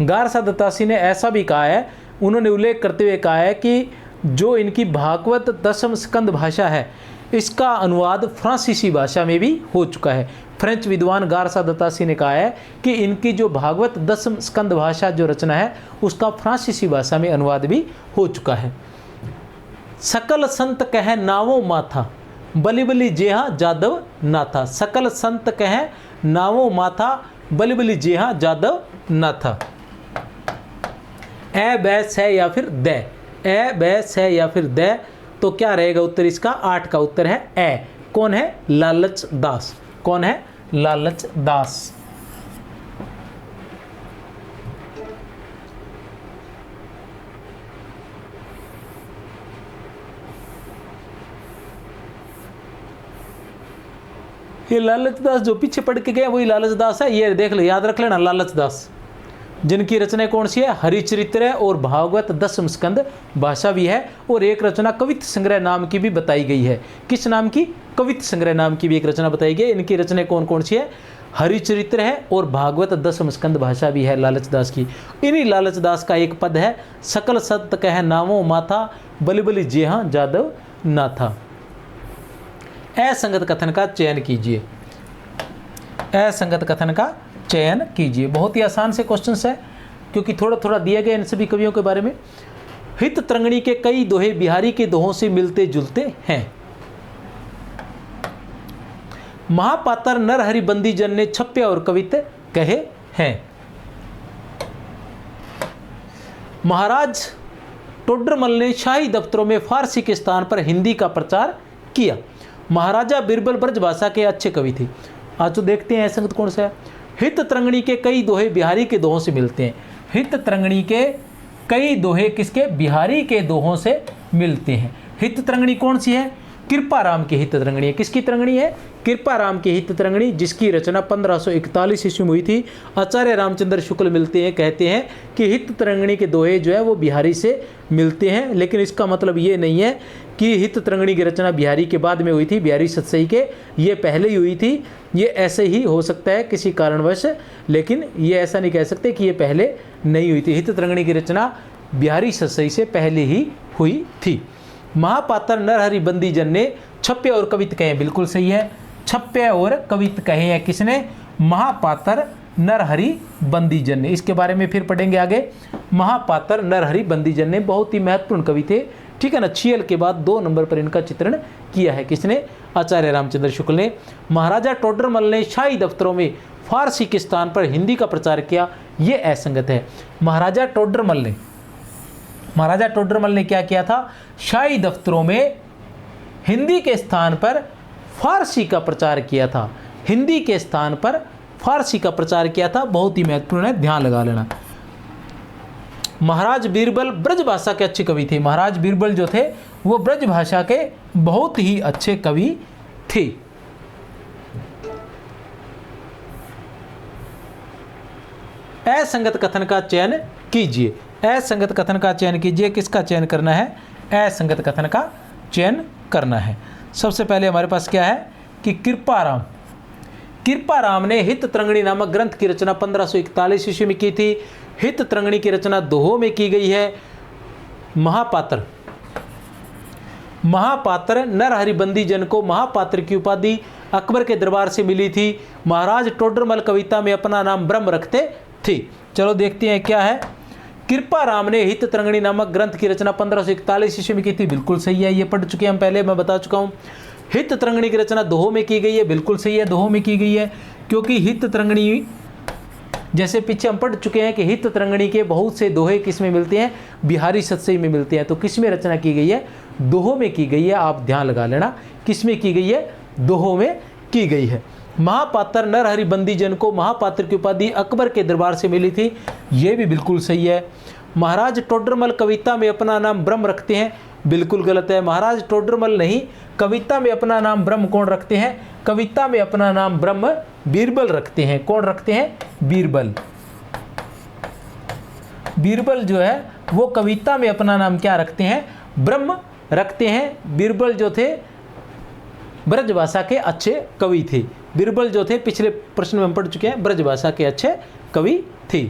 गारसा दत्तासी ने ऐसा भी कहा है, उन्होंने उल्लेख करते हुए कहा है कि जो इनकी भागवत दशम स्कंद भाषा है, इसका अनुवाद फ्रांसीसी भाषा में भी हो चुका है। फ्रेंच विद्वान गारसा दत्तासी ने कहा है कि इनकी जो भागवत दशम स्कंद भाषा जो रचना है, उसका फ्रांसीसी भाषा में अनुवाद भी हो चुका है। सकल संत कह नावों माथा, बलि बलि जेहा जादव नाथा। सकल संत कह नावों माथा, बलि बलि जेहा जादव नाथा। ए बैस है या फिर द? ए बैस है या फिर द? तो क्या रहेगा उत्तर इसका? 8 का उत्तर है ए। कौन है? लालच दास। कौन है? लालच दास। ये लालच दास जो पीछे पढ़ के गए वही लालच दास है। ये देख लो, याद रख लेना, लालच दास, जिनकी रचना कौन सी है? हरिचरित्र है और भागवत दशम स्कंद भाषा भी है। और एक रचना कवित संग्रह नाम की भी बताई गई है। किस नाम की? कवित संग्रह नाम की भी एक रचना बताई गई है। इनकी रचना कौन कौन सी है? हरिचरित्र है और भागवत दशम स्कंद भाषा भी है लालच दास की। इन्हीं लालच दास का एक पद है, सकल सत्य कह नामो माथा, बलि बलि जेहा जादव नाथा। असंगत कथन का चयन कीजिए। असंगत कथन का चयन कीजिए। बहुत ही आसान से क्वेश्चन है, क्योंकि थोड़ा थोड़ा दिया गया इन सभी कवियों के बारे में। हित तरंगणी के कई दोहे बिहारी के दोहों से मिलते जुलते हैं। महापात्र नरहरि बंदीजन ने छप्पे और कवित कहे हैं। महाराज टोडरमल ने शाही दफ्तरों में फारसी के स्थान पर हिंदी का प्रचार किया। महाराजा बिरबल ब्रजभाषा के अच्छे कवि थे। आज तो देखते हैं असंगत कौन सा है। हित तरंगणी के कई दोहे बिहारी के दोहों से मिलते हैं। हित तरंगणी के कई दोहे किसके? बिहारी के दोहों से मिलते हैं। हित तरंगणी कौन सी है? कृपाराम की हित तरंगणी है। किसकी तरंगणी है? कृपाराम की हित तरंगणी, जिसकी रचना 1541 ईस्वी में हुई थी। आचार्य रामचंद्र शुक्ल मिलते हैं, कहते हैं कि हित तरंगणी के दोहे जो है वो बिहारी से मिलते हैं, लेकिन इसका मतलब ये नहीं है कि हित तरंगणी की रचना बिहारी के बाद में हुई थी, बिहारी सतसई के ये पहले ही हुई थी। ये ऐसे ही हो सकता है किसी कारणवश, लेकिन ये ऐसा नहीं कह सकते कि ये पहले नहीं हुई थी। हित तरंगणी की रचना बिहारी सतसई से पहले ही हुई थी। महापात्र नरहरि बंदीजन ने छप्पे और कवित कहे, बिल्कुल सही है। छप्पे और कवित कहे हैं किसने? महापात्र नरहरि बंदीजन ने। इसके बारे में फिर पढ़ेंगे आगे। महापात्र नरहरि बंदीजन ने बहुत ही महत्वपूर्ण कवि थे, ठीक है ना। छियल के बाद 2 नंबर पर इनका चित्रण किया है किसने? आचार्य रामचंद्र शुक्ल ने। महाराजा टोडरमल ने शाही दफ्तरों में फारसी के स्थान पर हिंदी का प्रचार किया, ये असंगत है। महाराजा टोडरमल ने क्या किया था? शाही दफ्तरों में हिंदी के स्थान पर फारसी का प्रचार किया था। हिंदी के स्थान पर फारसी का प्रचार किया था, बहुत ही महत्वपूर्ण है, ध्यान लगा लेना। महाराज बीरबल ब्रज भाषा के अच्छे कवि थे। महाराज बीरबल जो थे वो ब्रज भाषा के बहुत ही अच्छे कवि थे। असंगत कथन का चयन कीजिए। असंगत कथन का चयन कीजिए। किसका चयन करना है? असंगत कथन का चयन करना है। सबसे पहले हमारे पास क्या है कि कृपाराम ने हित तरंगिणी नामक ग्रंथ की रचना 1541 ईस्वी में की थी। हित तरंगिणी की रचना दोहों में की गई है। महापात्र नरहरि बंदीजन को महापात्र की उपाधि अकबर के दरबार से मिली थी। महाराज टोडरमल कविता में अपना नाम ब्रह्म रखते थे। चलो देखते हैं क्या है। कृपाराम ने हित तरंगिणी नामक ग्रंथ की रचना 1541 ईस्वी में की थी। बिल्कुल सही है, ये पढ़ चुके हैं हम पहले, मैं बता चुका हूँ। हित तरंगिणी की रचना दोहों में की गई है। बिल्कुल सही है, दोहों में की गई है, क्योंकि हित तरंगिणी जैसे पीछे हम पढ़ चुके हैं कि हित तरंगिणी के बहुत से दोहे किस में मिलते हैं? बिहारी सतसई में मिलते हैं। तो किस में रचना की गई है? दोहों में की गई है। आप ध्यान लगा लेना, किस में की गई है? दोहों में की गई है। महापात्र नरहरि बंदीजन को महापात्र की उपाधि अकबर के दरबार से मिली थी। ये भी बिल्कुल सही है। महाराज टोडरमल कविता में अपना नाम ब्रह्म रखते हैं। बिल्कुल गलत है। महाराज टोडरमल नहीं, कविता में अपना नाम ब्रह्म कौन रखते हैं? कविता में अपना नाम ब्रह्म बीरबल रखते हैं। कौन रखते हैं? बीरबल। बीरबल जो है वो कविता में अपना नाम क्या रखते हैं? ब्रह्म रखते हैं। बीरबल जो थे ब्रजभाषा के अच्छे कवि थे। बीरबल जो थे पिछले प्रश्न में हम पढ़ चुके हैं, ब्रजभाषा के अच्छे कवि थे।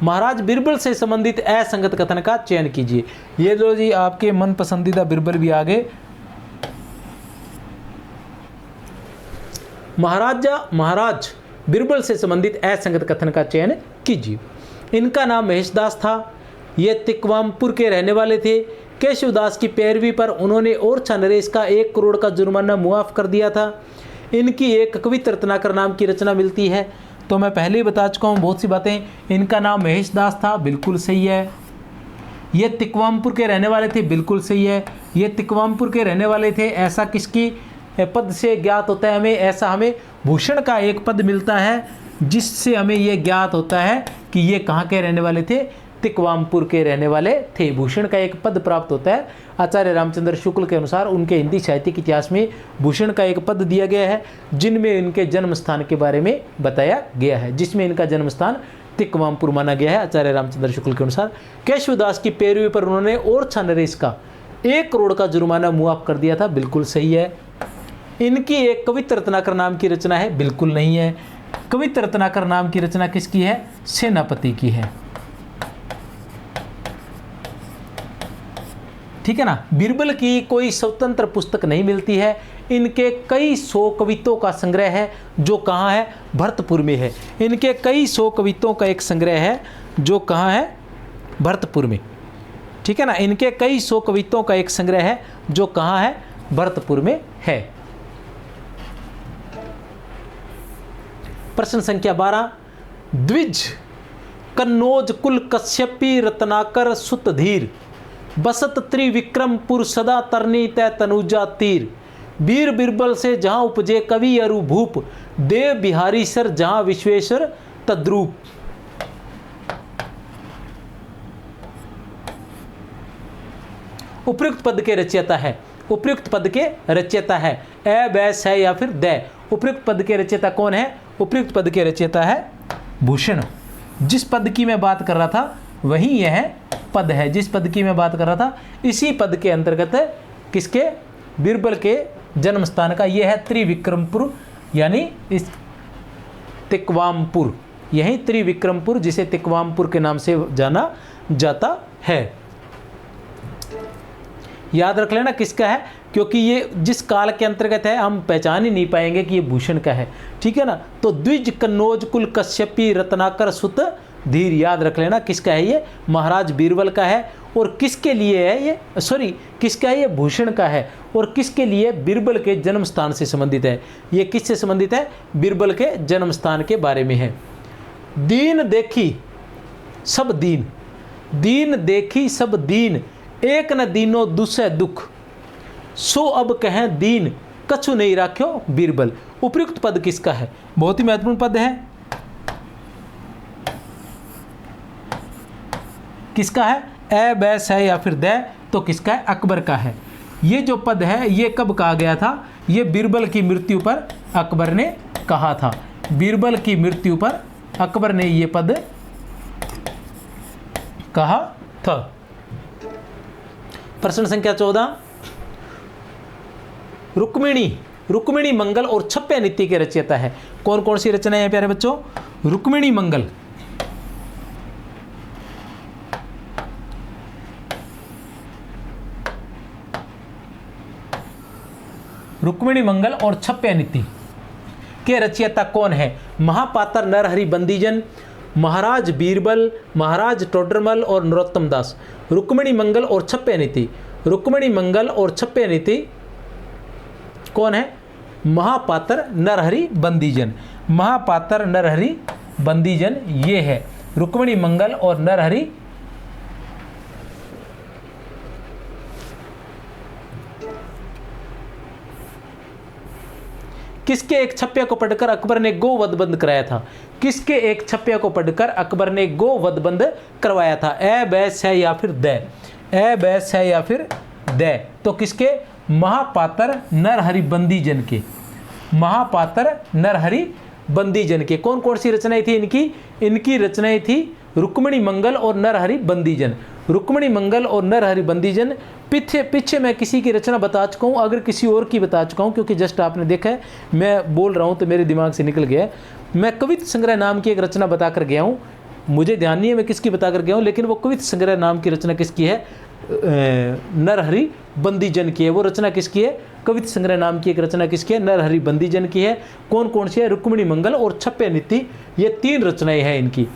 महाराज बीरबल से संबंधित असंगत कथन का चयन कीजिए। ये जो जी आपके मन पसंदीदा बीरबल भी आ गए। महाराज बीरबल से संबंधित असंगत कथन का चयन कीजिए। इनका नाम महेशदास था। ये तिकवामपुर के रहने वाले थे। केशवदास की पैरवी पर उन्होंने ओरछा नरेश का 1 करोड़ का जुर्माना मुआफ कर दिया था। इनकी एक कविता रत्नाकर नाम की रचना मिलती है। तो मैं पहले ही बता चुका हूँ बहुत सी बातें। इनका नाम महेशदास था। बिल्कुल सही है। ये तिकवामपुर के रहने वाले थे। बिल्कुल सही है। ये तिकवामपुर के रहने वाले थे। ऐसा किसकी पद से ज्ञात होता है हमें? ऐसा हमें भूषण का एक पद मिलता है जिससे हमें ये ज्ञात होता है कि ये कहाँ के रहने वाले थे? तिकवामपुर के रहने वाले थे। भूषण का एक पद प्राप्त होता है। आचार्य रामचंद्र शुक्ल के अनुसार उनके हिंदी साहित्यिक इतिहास में भूषण का एक पद दिया गया है जिनमें इनके जन्म स्थान के बारे में बताया गया है, जिसमें इनका जन्म स्थान तिकवामपुर माना गया है आचार्य रामचंद्र शुक्ल के अनुसार। केशवदास की पैरवी पर उन्होंने ओरछा नरेश का 1 करोड़ का जुर्माना मुआफ कर दिया था। बिल्कुल सही है। इनकी एक कविता रत्नाकर नाम की रचना है। बिल्कुल नहीं है। कविता रत्नाकर नाम की रचना किसकी है? सेनापति की है। ठीक है ना। बीरबल की कोई स्वतंत्र पुस्तक नहीं मिलती है। इनके कई 100 कविताओं का संग्रह है जो कहाँ है? भरतपुर में है। इनके कई 100 कविताओं का एक संग्रह है जो कहाँ है? भरतपुर में। ठीक है ना। इनके कई 100 कविताओं का एक संग्रह है जो कहाँ है? भरतपुर में है। प्रश्न संख्या 12। द्विज कन्नौज कुल कश्यपी रत्नाकर सुत धीर बसत त्रिविक्रमपुर सदा तरनी तय तनुजा तीर बीर बिरबल से जहां उपजे कवि अरु भूप देव बिहारी सर जहां विश्वेश्वर तद्रूप। उपयुक्त पद के रचयिता है। उपयुक्त पद के रचयिता है ए बैस है या फिर द। उपयुक्त पद के रचयिता कौन है? उपयुक्त पद के रचयिता है भूषण। जिस पद की मैं बात कर रहा था वही यह पद है। जिस पद की मैं बात कर रहा था इसी पद के अंतर्गत किसके? बीरबल के जन्म स्थान का यह है त्रिविक्रमपुर, यानी इस तिकवामपुर। यही त्रिविक्रमपुर जिसे तिकवामपुर के नाम से जाना जाता है। याद रख लेना किसका है, क्योंकि ये जिस काल के अंतर्गत है हम पहचान ही नहीं पाएंगे कि ये भूषण का है। ठीक है ना। तो द्विज कन्नौज कुल कश्यपी रत्नाकर सुत धीर, याद रख लेना किसका है? ये महाराज बीरबल का है। और किसके लिए है ये? किसका है ये? भूषण का है। और किसके लिए? बीरबल के जन्म स्थान से संबंधित है। ये किससे संबंधित है? बीरबल के जन्म स्थान के बारे में है। दीन देखी सब दीन, दीन देखी सब दीन, एक न दीनो दुसै दुख, सो अब कहें दीन कछु नहीं राख्यो बीरबल। उपयुक्त पद किसका है? बहुत ही महत्वपूर्ण पद है। किसका है? ए बै है या फिर द, तो किसका है? अकबर का है। ये जो पद है ये कब कहा गया था? ये बीरबल की मृत्यु पर अकबर ने कहा था। बीरबल की मृत्यु पर अकबर ने ये पद कहा था। प्रश्न संख्या 14, रुक्मिणी मंगल और छप्पे नीति के रचयिता है। कौन कौन सी रचना है प्यारे बच्चों? रुक्मिणी मंगल, और छप्पे नीति के रचयिता कौन है? महापात्र नरहरि बंदीजन, महाराज बीरबल, महाराज टोडरमल और नरोत्तम दास। रुक्मिणी मंगल और छप्पे नीति, रुक्मिणी मंगल और छप्पे नीति कौन है? महापात्र नरहरि बंदीजन। महापात्र नरहरि बंदीजन ये है रुक्मिणी मंगल और नरहरि किसके एक छप्पे को पढ़कर अकबर ने गोवध बंद कराया था? किसके एक छप्पे को पढ़कर अकबर ने गोवध बंद करवाया था? ए बैस है या फिर द? ए बैस है या फिर द? तो किसके? महापात्र नरहरि बंदीजन के। महापात्र नरहरि बंदीजन के। कौन कौन सी रचनाएं थी इनकी? इनकी रचनाएं थी रुक्मिणी मंगल और नरहरि बंदीजन। रुक्मिणी मंगल और नरहरि बंदीजन। पीछे मैं किसी की रचना बता चुका हूँ, अगर किसी और की बता चुका हूँ, क्योंकि जस्ट आपने देखा है मैं बोल रहा हूँ तो मेरे दिमाग से निकल गया है। मैं कविता संग्रह नाम की एक रचना बता कर गया हूँ, मुझे ध्यान नहीं है मैं किसकी बता कर गया हूँ, लेकिन वो कविता संग्रह नाम की रचना किसकी है? नरहरि बंदीजन की है। वो रचना किसकी है? कविता संग्रह नाम की एक रचना किसकी है? नरहरि बंदीजन की है। कौन कौन सी है? रुक्मिणी मंगल और छप्पे नीति, ये 3 रचनाएं हैं इनकी।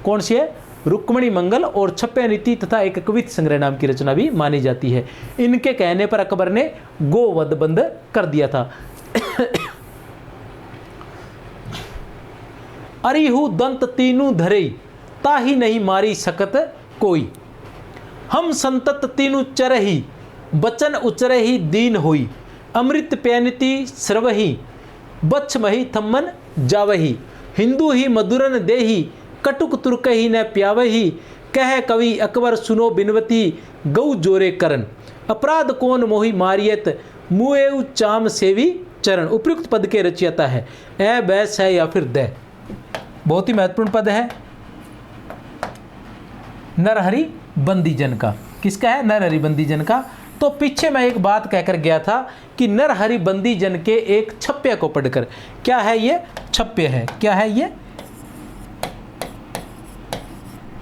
कौन सी है? रुक्मिणी मंगल और छप्पे नीति तथा एक कविता संग्रह नाम की रचना भी मानी जाती है। इनके कहने पर अकबर ने गोवध बंद कर दिया था। अरिहु दंत तीनू धरे, ताही नहीं मारी सकत कोई। हम संतत तीनू चरही, बचन उचरही दीन होई। अमृत पैनती श्रवही, बच्छ मही थम्मन जावही। हिंदू ही मधुरन देही, कटुक तुर्कही न प्यावही। कह कवि अकबर सुनो बिनवती, गौ जोरे करन। अपराध कौन मोहि मारियत, मुएउ चाम सेवी चरण। उपयुक्त पद के रचयिता है। ए बैस है या फिर द? बहुत ही महत्वपूर्ण पद है नरहरि बंदीजन का। किसका है? नरहरि बंदीजन का। तो पीछे मैं एक बात कहकर गया था कि नरहरि बंदीजन के एक छप्पे को पढ़कर, क्या है ये? छप्पे है। क्या है ये?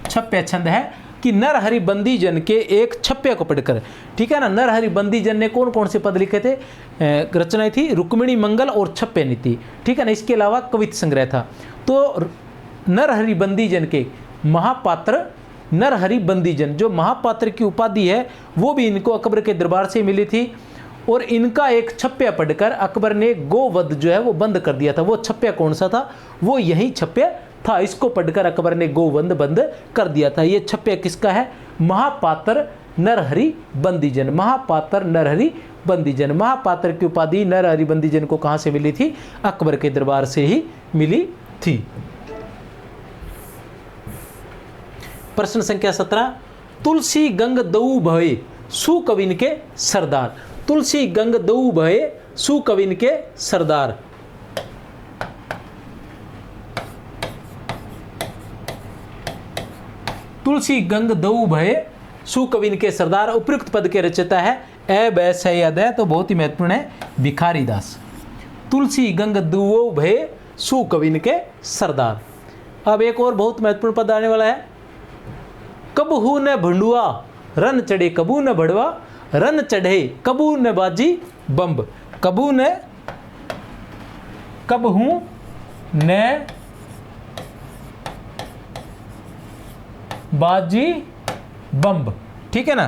छप्पे छंद है कि नरहरि बंदीजन के एक छप्पे को पढ़कर, ठीक है ना। नरहरि बंदीजन ने कौन कौन से पद लिखे थे? रचनाएं थी रुक्मिणी मंगल और छप्पे नीति, ठीक है ना। इसके अलावा कविता संग्रह था। तो नरहरि बंदीजन के महापात्र नरहरि बंदीजन, जो महापात्र की उपाधि है वो भी इनको अकबर के दरबार से मिली थी। और इनका एक छप्पे पढ़कर अकबर ने गोवध जो है वो बंद कर दिया था। वो छप्पे कौन सा था? वो यही छप्पे था। इसको पढ़कर अकबर ने गोवध बंद कर दिया था। ये छप्पे किसका है? महापात्र नरहरि बंदीजन। महापात्र नरहरि बंदीजन। महापात्र की उपाधि नरहरि बंदीजन को कहाँ से मिली थी? अकबर के दरबार से ही मिली थी। प्रश्न संख्या 17, तुलसी गंग दऊ भये सुकविन के सरदार। तुलसी गंग दऊ भये सुकविन के सरदार। तुलसी गंग दऊ भये सुकविन के सरदार। उपयुक्त पद के रचयिता है ए बैस है या द? तो बहुत ही महत्वपूर्ण है भिखारी दास। तुलसी गंग दऊ भये सुकविन के सरदार। अब एक और बहुत महत्वपूर्ण पद आने वाला है। कबहू न भंडुआ रन चढ़े कबू न भड़वा, रन चढ़े कबू न बाजी बम्ब। कबहू न बाजी बम्ब, ठीक है ना।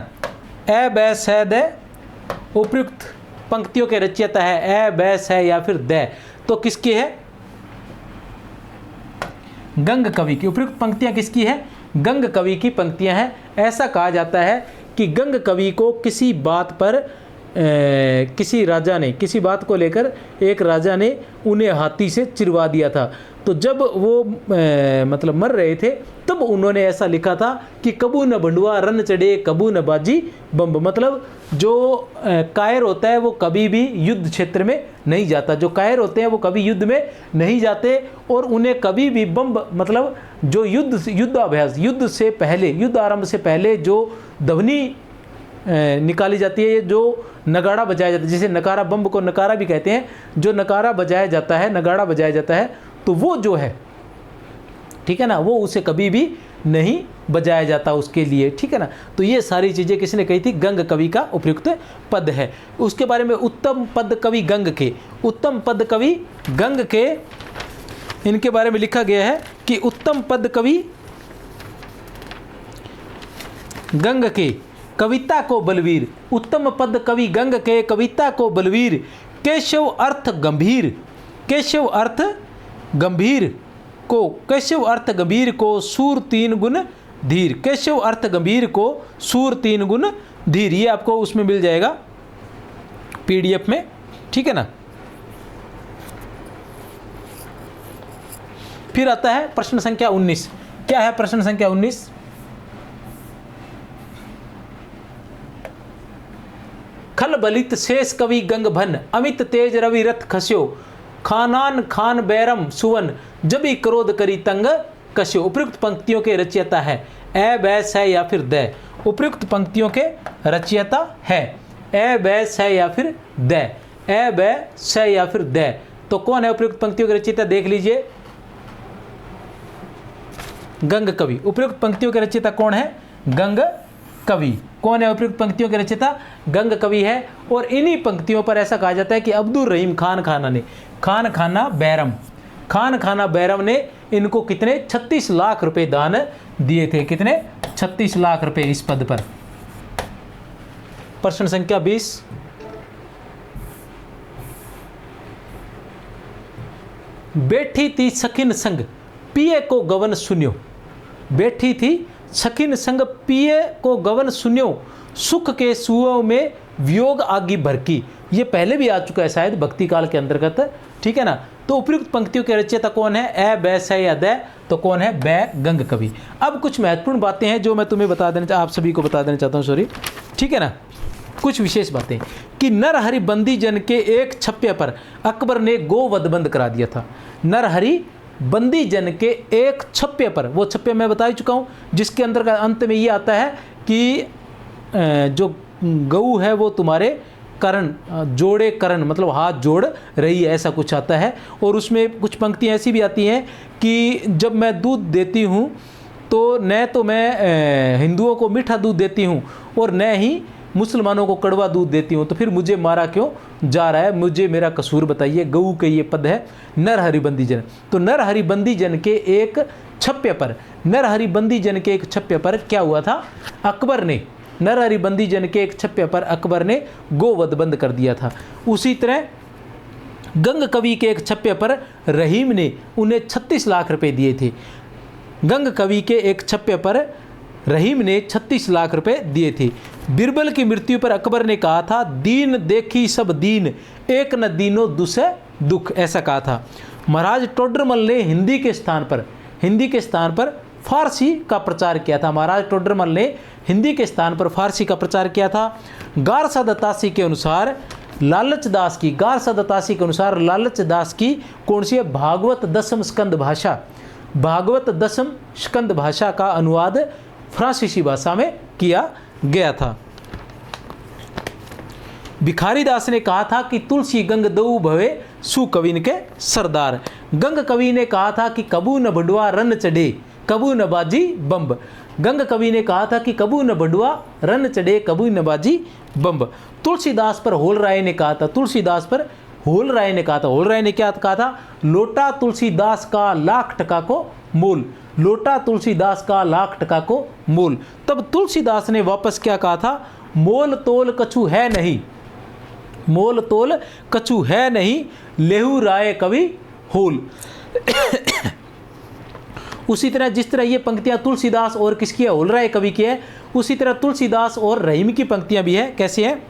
ए बैस है द, उपयुक्त पंक्तियों के रचयिता है ए बैस है या फिर द? तो किसकी है? गंग कवि की। उपयुक्त पंक्तियां किसकी है? गंग कवि की पंक्तियां हैं। ऐसा कहा जाता है कि गंग कवि को किसी बात पर किसी राजा ने, किसी बात को लेकर एक राजा ने उन्हें हाथी से चिरवा दिया था। तो जब वो मतलब मर रहे थे तब उन्होंने ऐसा लिखा था कि कबू न बंडुआ रन चढ़े कबू न बाजी बम्ब। मतलब जो कायर होता है वो कभी भी युद्ध क्षेत्र में नहीं जाता, जो कायर होते हैं वो कभी युद्ध में नहीं जाते और उन्हें कभी भी बम्ब, मतलब जो युद्धाभ्यास, युद्ध से पहले, युद्ध आरंभ से पहले जो ध्वनि निकाली जाती है, जो नगाड़ा बजाया जाता है, जिसे नकारा, बम्ब को नकारा भी कहते हैं, जो नकारा बजाया जाता है, नगाड़ा बजाया जाता है, तो वो जो है, ठीक है ना, वो उसे कभी भी नहीं बजाया जाता उसके लिए, ठीक है ना। तो ये सारी चीज़ें किसने कही थी? गंग कवि का उपयुक्त पद है। उसके बारे में उत्तम पद कवि गंग के, उत्तम पद कवि गंग के, इनके बारे में लिखा गया है कि उत्तम पद कवि गंग के कविता को बलवीर, उत्तम पद कवि गंग के कविता को बलवीर, केशव अर्थ गंभीर, केशव अर्थ गंभीर को, केशव अर्थ गंभीर को सूर तीन गुण धीर, केशव अर्थ गंभीर को सूर तीन गुण धीर। ये आपको उसमें मिल जाएगा पीडीएफ में, ठीक है ना। फिर आता है प्रश्न संख्या 19। क्या है प्रश्न संख्या 19? खल बलित शेष कवि गंग भन, अमित तेज रवि रथ खस्यो, खानान खान बैरम सुवन, जबी क्रोध करी तंग कस्यो। उपयुक्त पंक्तियों के रचयिता है ए बैस है या फिर द, उपयुक्त पंक्तियों के रचयिता है ए बैस है या फिर द, ए बैस है या फिर द। तो कौन है उपयुक्त पंक्तियों के रचयिता? देख लीजिए, गंग कवि। उपयुक्त पंक्तियों के रचयिता कौन है? गंग कवि। कौन है उपयुक्त पंक्तियों के रचयिता? गंग कवि है। और इन्हीं पंक्तियों पर ऐसा कहा जाता है कि अब्दुल रहीम खान खाना ने, खान खाना बैरम, खान खाना बैरम ने इनको कितने 36 लाख रुपए दान दिए थे। कितने? 36 लाख रुपए इस पद पर। प्रश्न संख्या 20। बैठी थी सखिन संग पिए को गवन सुन्यो, बैठी थी सखिन संग पिए को गवन सुन्यो, सुख के सुओं में वियोग आगी भरकी। ये पहले भी आ चुका है शायद भक्ति काल के अंतर्गत, ठीक है ना। तो उपयुक्त पंक्तियों के रचयिता कौन है? ए बैस है या द, तो कौन है? बै गंग कवि। अब कुछ महत्वपूर्ण बातें हैं जो मैं तुम्हें बता देना, आप सभी को बता देना चाहता हूँ, सॉरी, ठीक है ना। कुछ विशेष बातें कि नरहरि बंदी जन के एक छप्पे पर अकबर ने गोवध बंद करा दिया था। नरहरि बंदी जन के एक छप्पे पर, वो छप्पे मैं बता ही चुका हूँ, जिसके अंदर अंत में ये आता है कि जो गऊ है वो तुम्हारे करण, जोड़े करण, मतलब हाथ जोड़ रही है, ऐसा कुछ आता है। और उसमें कुछ पंक्तियाँ ऐसी भी आती हैं कि जब मैं दूध देती हूँ तो न तो मैं हिंदुओं को मीठा दूध देती हूँ और न ही मुसलमानों को कड़वा दूध देती हूँ, तो फिर मुझे मारा क्यों जा रहा है? मुझे मेरा कसूर बताइए। गऊ के ये पद है नरहरि बंदी जन। तो नरहरि बंदी जन के एक छप्पे पर, नरहरि बंदी जन के एक छप्पे पर क्या हुआ था? अकबर ने, नरहरि बंदी जन के एक छप्पे पर अकबर ने गोवध बंद कर दिया था। उसी तरह गंग कवि के एक छप्पे पर रहीम ने उन्हें 36 लाख रुपए दिए थे। गंग कवि के एक छप्पे पर रहीम ने 36 लाख रुपए दिए थे। बिरबल की मृत्यु पर अकबर ने कहा था, दीन देखी सब दीन, एक न दीनो दुसे दुख, ऐसा कहा था। महाराज टोडरमल ने हिंदी के स्थान पर फारसी का प्रचार किया था। महाराज टोडरमल ने हिंदी के स्थान पर फारसी का प्रचार किया था। गारसा दत्तासी के अनुसार लालच दास की, गारसा दत्तासी के अनुसार लालच दास की कौन सी है? भागवत दशम स्कंद भाषा, भागवत दशम स्कंद भाषा का अनुवाद फ्रांसीसी भाषा में किया गया था। भिखारी दास ने कहा था कि तुलसी गंग दऊ भवे सुकविन के सरदार। गंग कवि ने कहा था कि कबू न बंडुआ रन चढ़े कबू न बाजी बम्ब। गंग कवि ने कहा था कि कबू न बंडुआ रन चढ़े कबू न बाजी बम्ब। तुलसीदास पर होल राय ने कहा था, तुलसीदास पर होल राय ने कहा था, होल राय ने क्या कहा था? लोटा तुलसीदास का लाख टका को मोल, लोटा तुलसीदास का लाख टका को मोल। तब तुलसीदास ने वापस क्या कहा था? मोल तोल कछु है नहीं, मोल तोल कछु है नहीं, लेहू राय कवि होल। उसी तरह जिस तरह ये पंक्तियां तुलसीदास और किसकी है? होल राय कवि की है, उसी तरह तुलसीदास और रहीम की पंक्तियां भी है। कैसे है?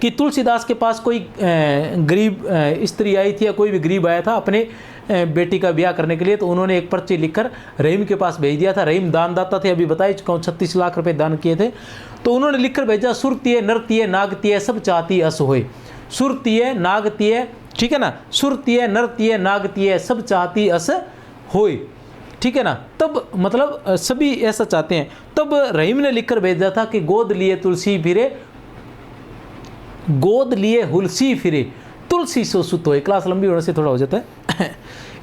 कि तुलसीदास के पास कोई गरीब स्त्री आई थी या कोई भी गरीब आया था अपने बेटी का ब्याह करने के लिए, तो उन्होंने एक पर्ची लिखकर रहीम के पास भेज दिया था। रहीम दानदाता थे, अभी बता चुका हूँ, 36 लाख रुपए दान किए थे। तो उन्होंने लिखकर भेजा, सुरतीय नरतीय नागतीय सब चाहती अस होए। सुरतीय नागतीय, ठीक है ना, सुरतीय नरतीय नागतीय सब चाहती अस होए, ठीक है ना। तब मतलब सभी ऐसा चाहते हैं। तब रहीम ने लिखकर भेजा था कि गोद लिए तुलसी फिरे, गोद लिए हुलसी फिरे, तुलसी सो सुत होए। क्लास लंबी होने से थोड़ा हो जाता है।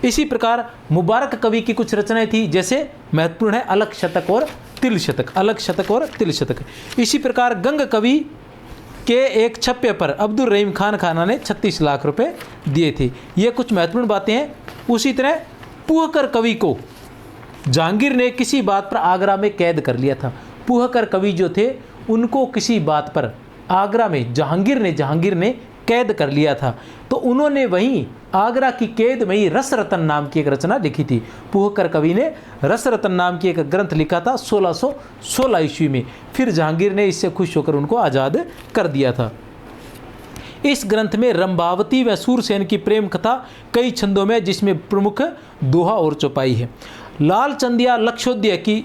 इसी प्रकार मुबारक कवि की कुछ रचनाएं थी, जैसे महत्वपूर्ण है अलग शतक और तिल शतक, अलग शतक और तिल शतक। इसी प्रकार गंग कवि के एक छप्पे पर अब्दुल रहीम खान खाना ने 36 लाख रुपए दिए थे। ये कुछ महत्वपूर्ण बातें हैं। उसी तरह पुहकर कवि को जहांगीर ने किसी बात पर आगरा में कैद कर लिया था। पुहकर कवि जो थे उनको किसी बात पर आगरा में जहांगीर ने कैद कर लिया था। तो उन्होंने वहीं आगरा की कैद में ही रस रतन नाम की एक रचना लिखी थी। पुहकर कवि ने रस रतन नाम की एक ग्रंथ लिखा था 1616 ईस्वी में। फिर जहांगीर ने इससे खुश होकर उनको आज़ाद कर दिया था। इस ग्रंथ में रंभावती व सूरसेन की प्रेम कथा कई छंदों में, जिसमें प्रमुख दोहा और चौपाई है। लालचंद या लक्षोद्य की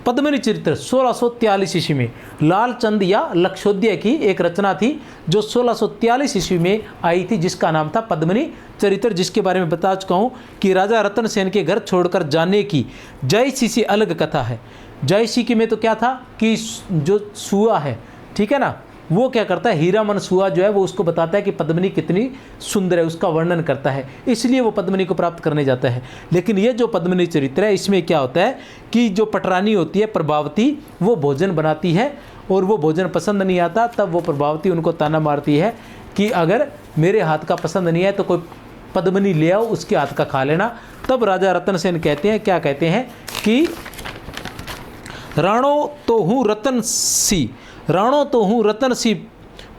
पद्मिनी चरित्र 1643 ईस्वी में, लालचंद या लक्षोद्य की एक रचना थी जो 1643 ईस्वी में आई थी, जिसका नाम था पद्मिनी चरित्र, जिसके बारे में बता चुका हूँ कि राजा रतन सेन के घर छोड़कर जाने की जयसी से अलग कथा है। जयसी की में तो क्या था कि जो सुआ है, ठीक है ना, वो क्या करता है, हीरामन सुआ जो है वो उसको बताता है कि पद्मिनी कितनी सुंदर है, उसका वर्णन करता है, इसलिए वो पद्मिनी को प्राप्त करने जाता है। लेकिन ये जो पद्मिनी चरित्र है इसमें क्या होता है कि जो पटरानी होती है प्रभावती, वो भोजन बनाती है और वो भोजन पसंद नहीं आता, तब वो प्रभावती उनको ताना मारती है कि अगर मेरे हाथ का पसंद नहीं है तो कोई पद्मिनी ले आओ, उसके हाथ का खा लेना। तब राजा रतन सेन कहते हैं, क्या कहते हैं कि राणो तो हूँ रतन सी, राणो तो हूँ रतन सी,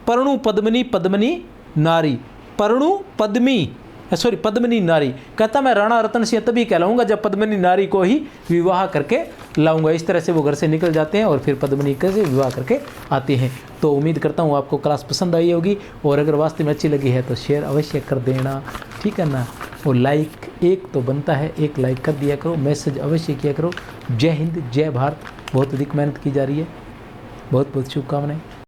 पर्णु पद्मिनी पद्मिनी नारी, पर्णु पद्मिनी नारी। कहता मैं राणा रतन सिंह तभी कहलाऊंगा जब पद्मिनी नारी को ही विवाह करके लाऊंगा। इस तरह से वो घर से निकल जाते हैं और फिर पद्मिनी से विवाह करके आते हैं। तो उम्मीद करता हूँ आपको क्लास पसंद आई होगी, और अगर वास्तव में अच्छी लगी है तो शेयर अवश्य कर देना, ठीक है ना। और लाइक एक तो बनता है, एक लाइक कर दिया करो, मैसेज अवश्य किया करो। जय हिंद, जय भारत। बहुत अधिक मेहनत की जा रही है, बहुत बहुत शुभकामनाएं।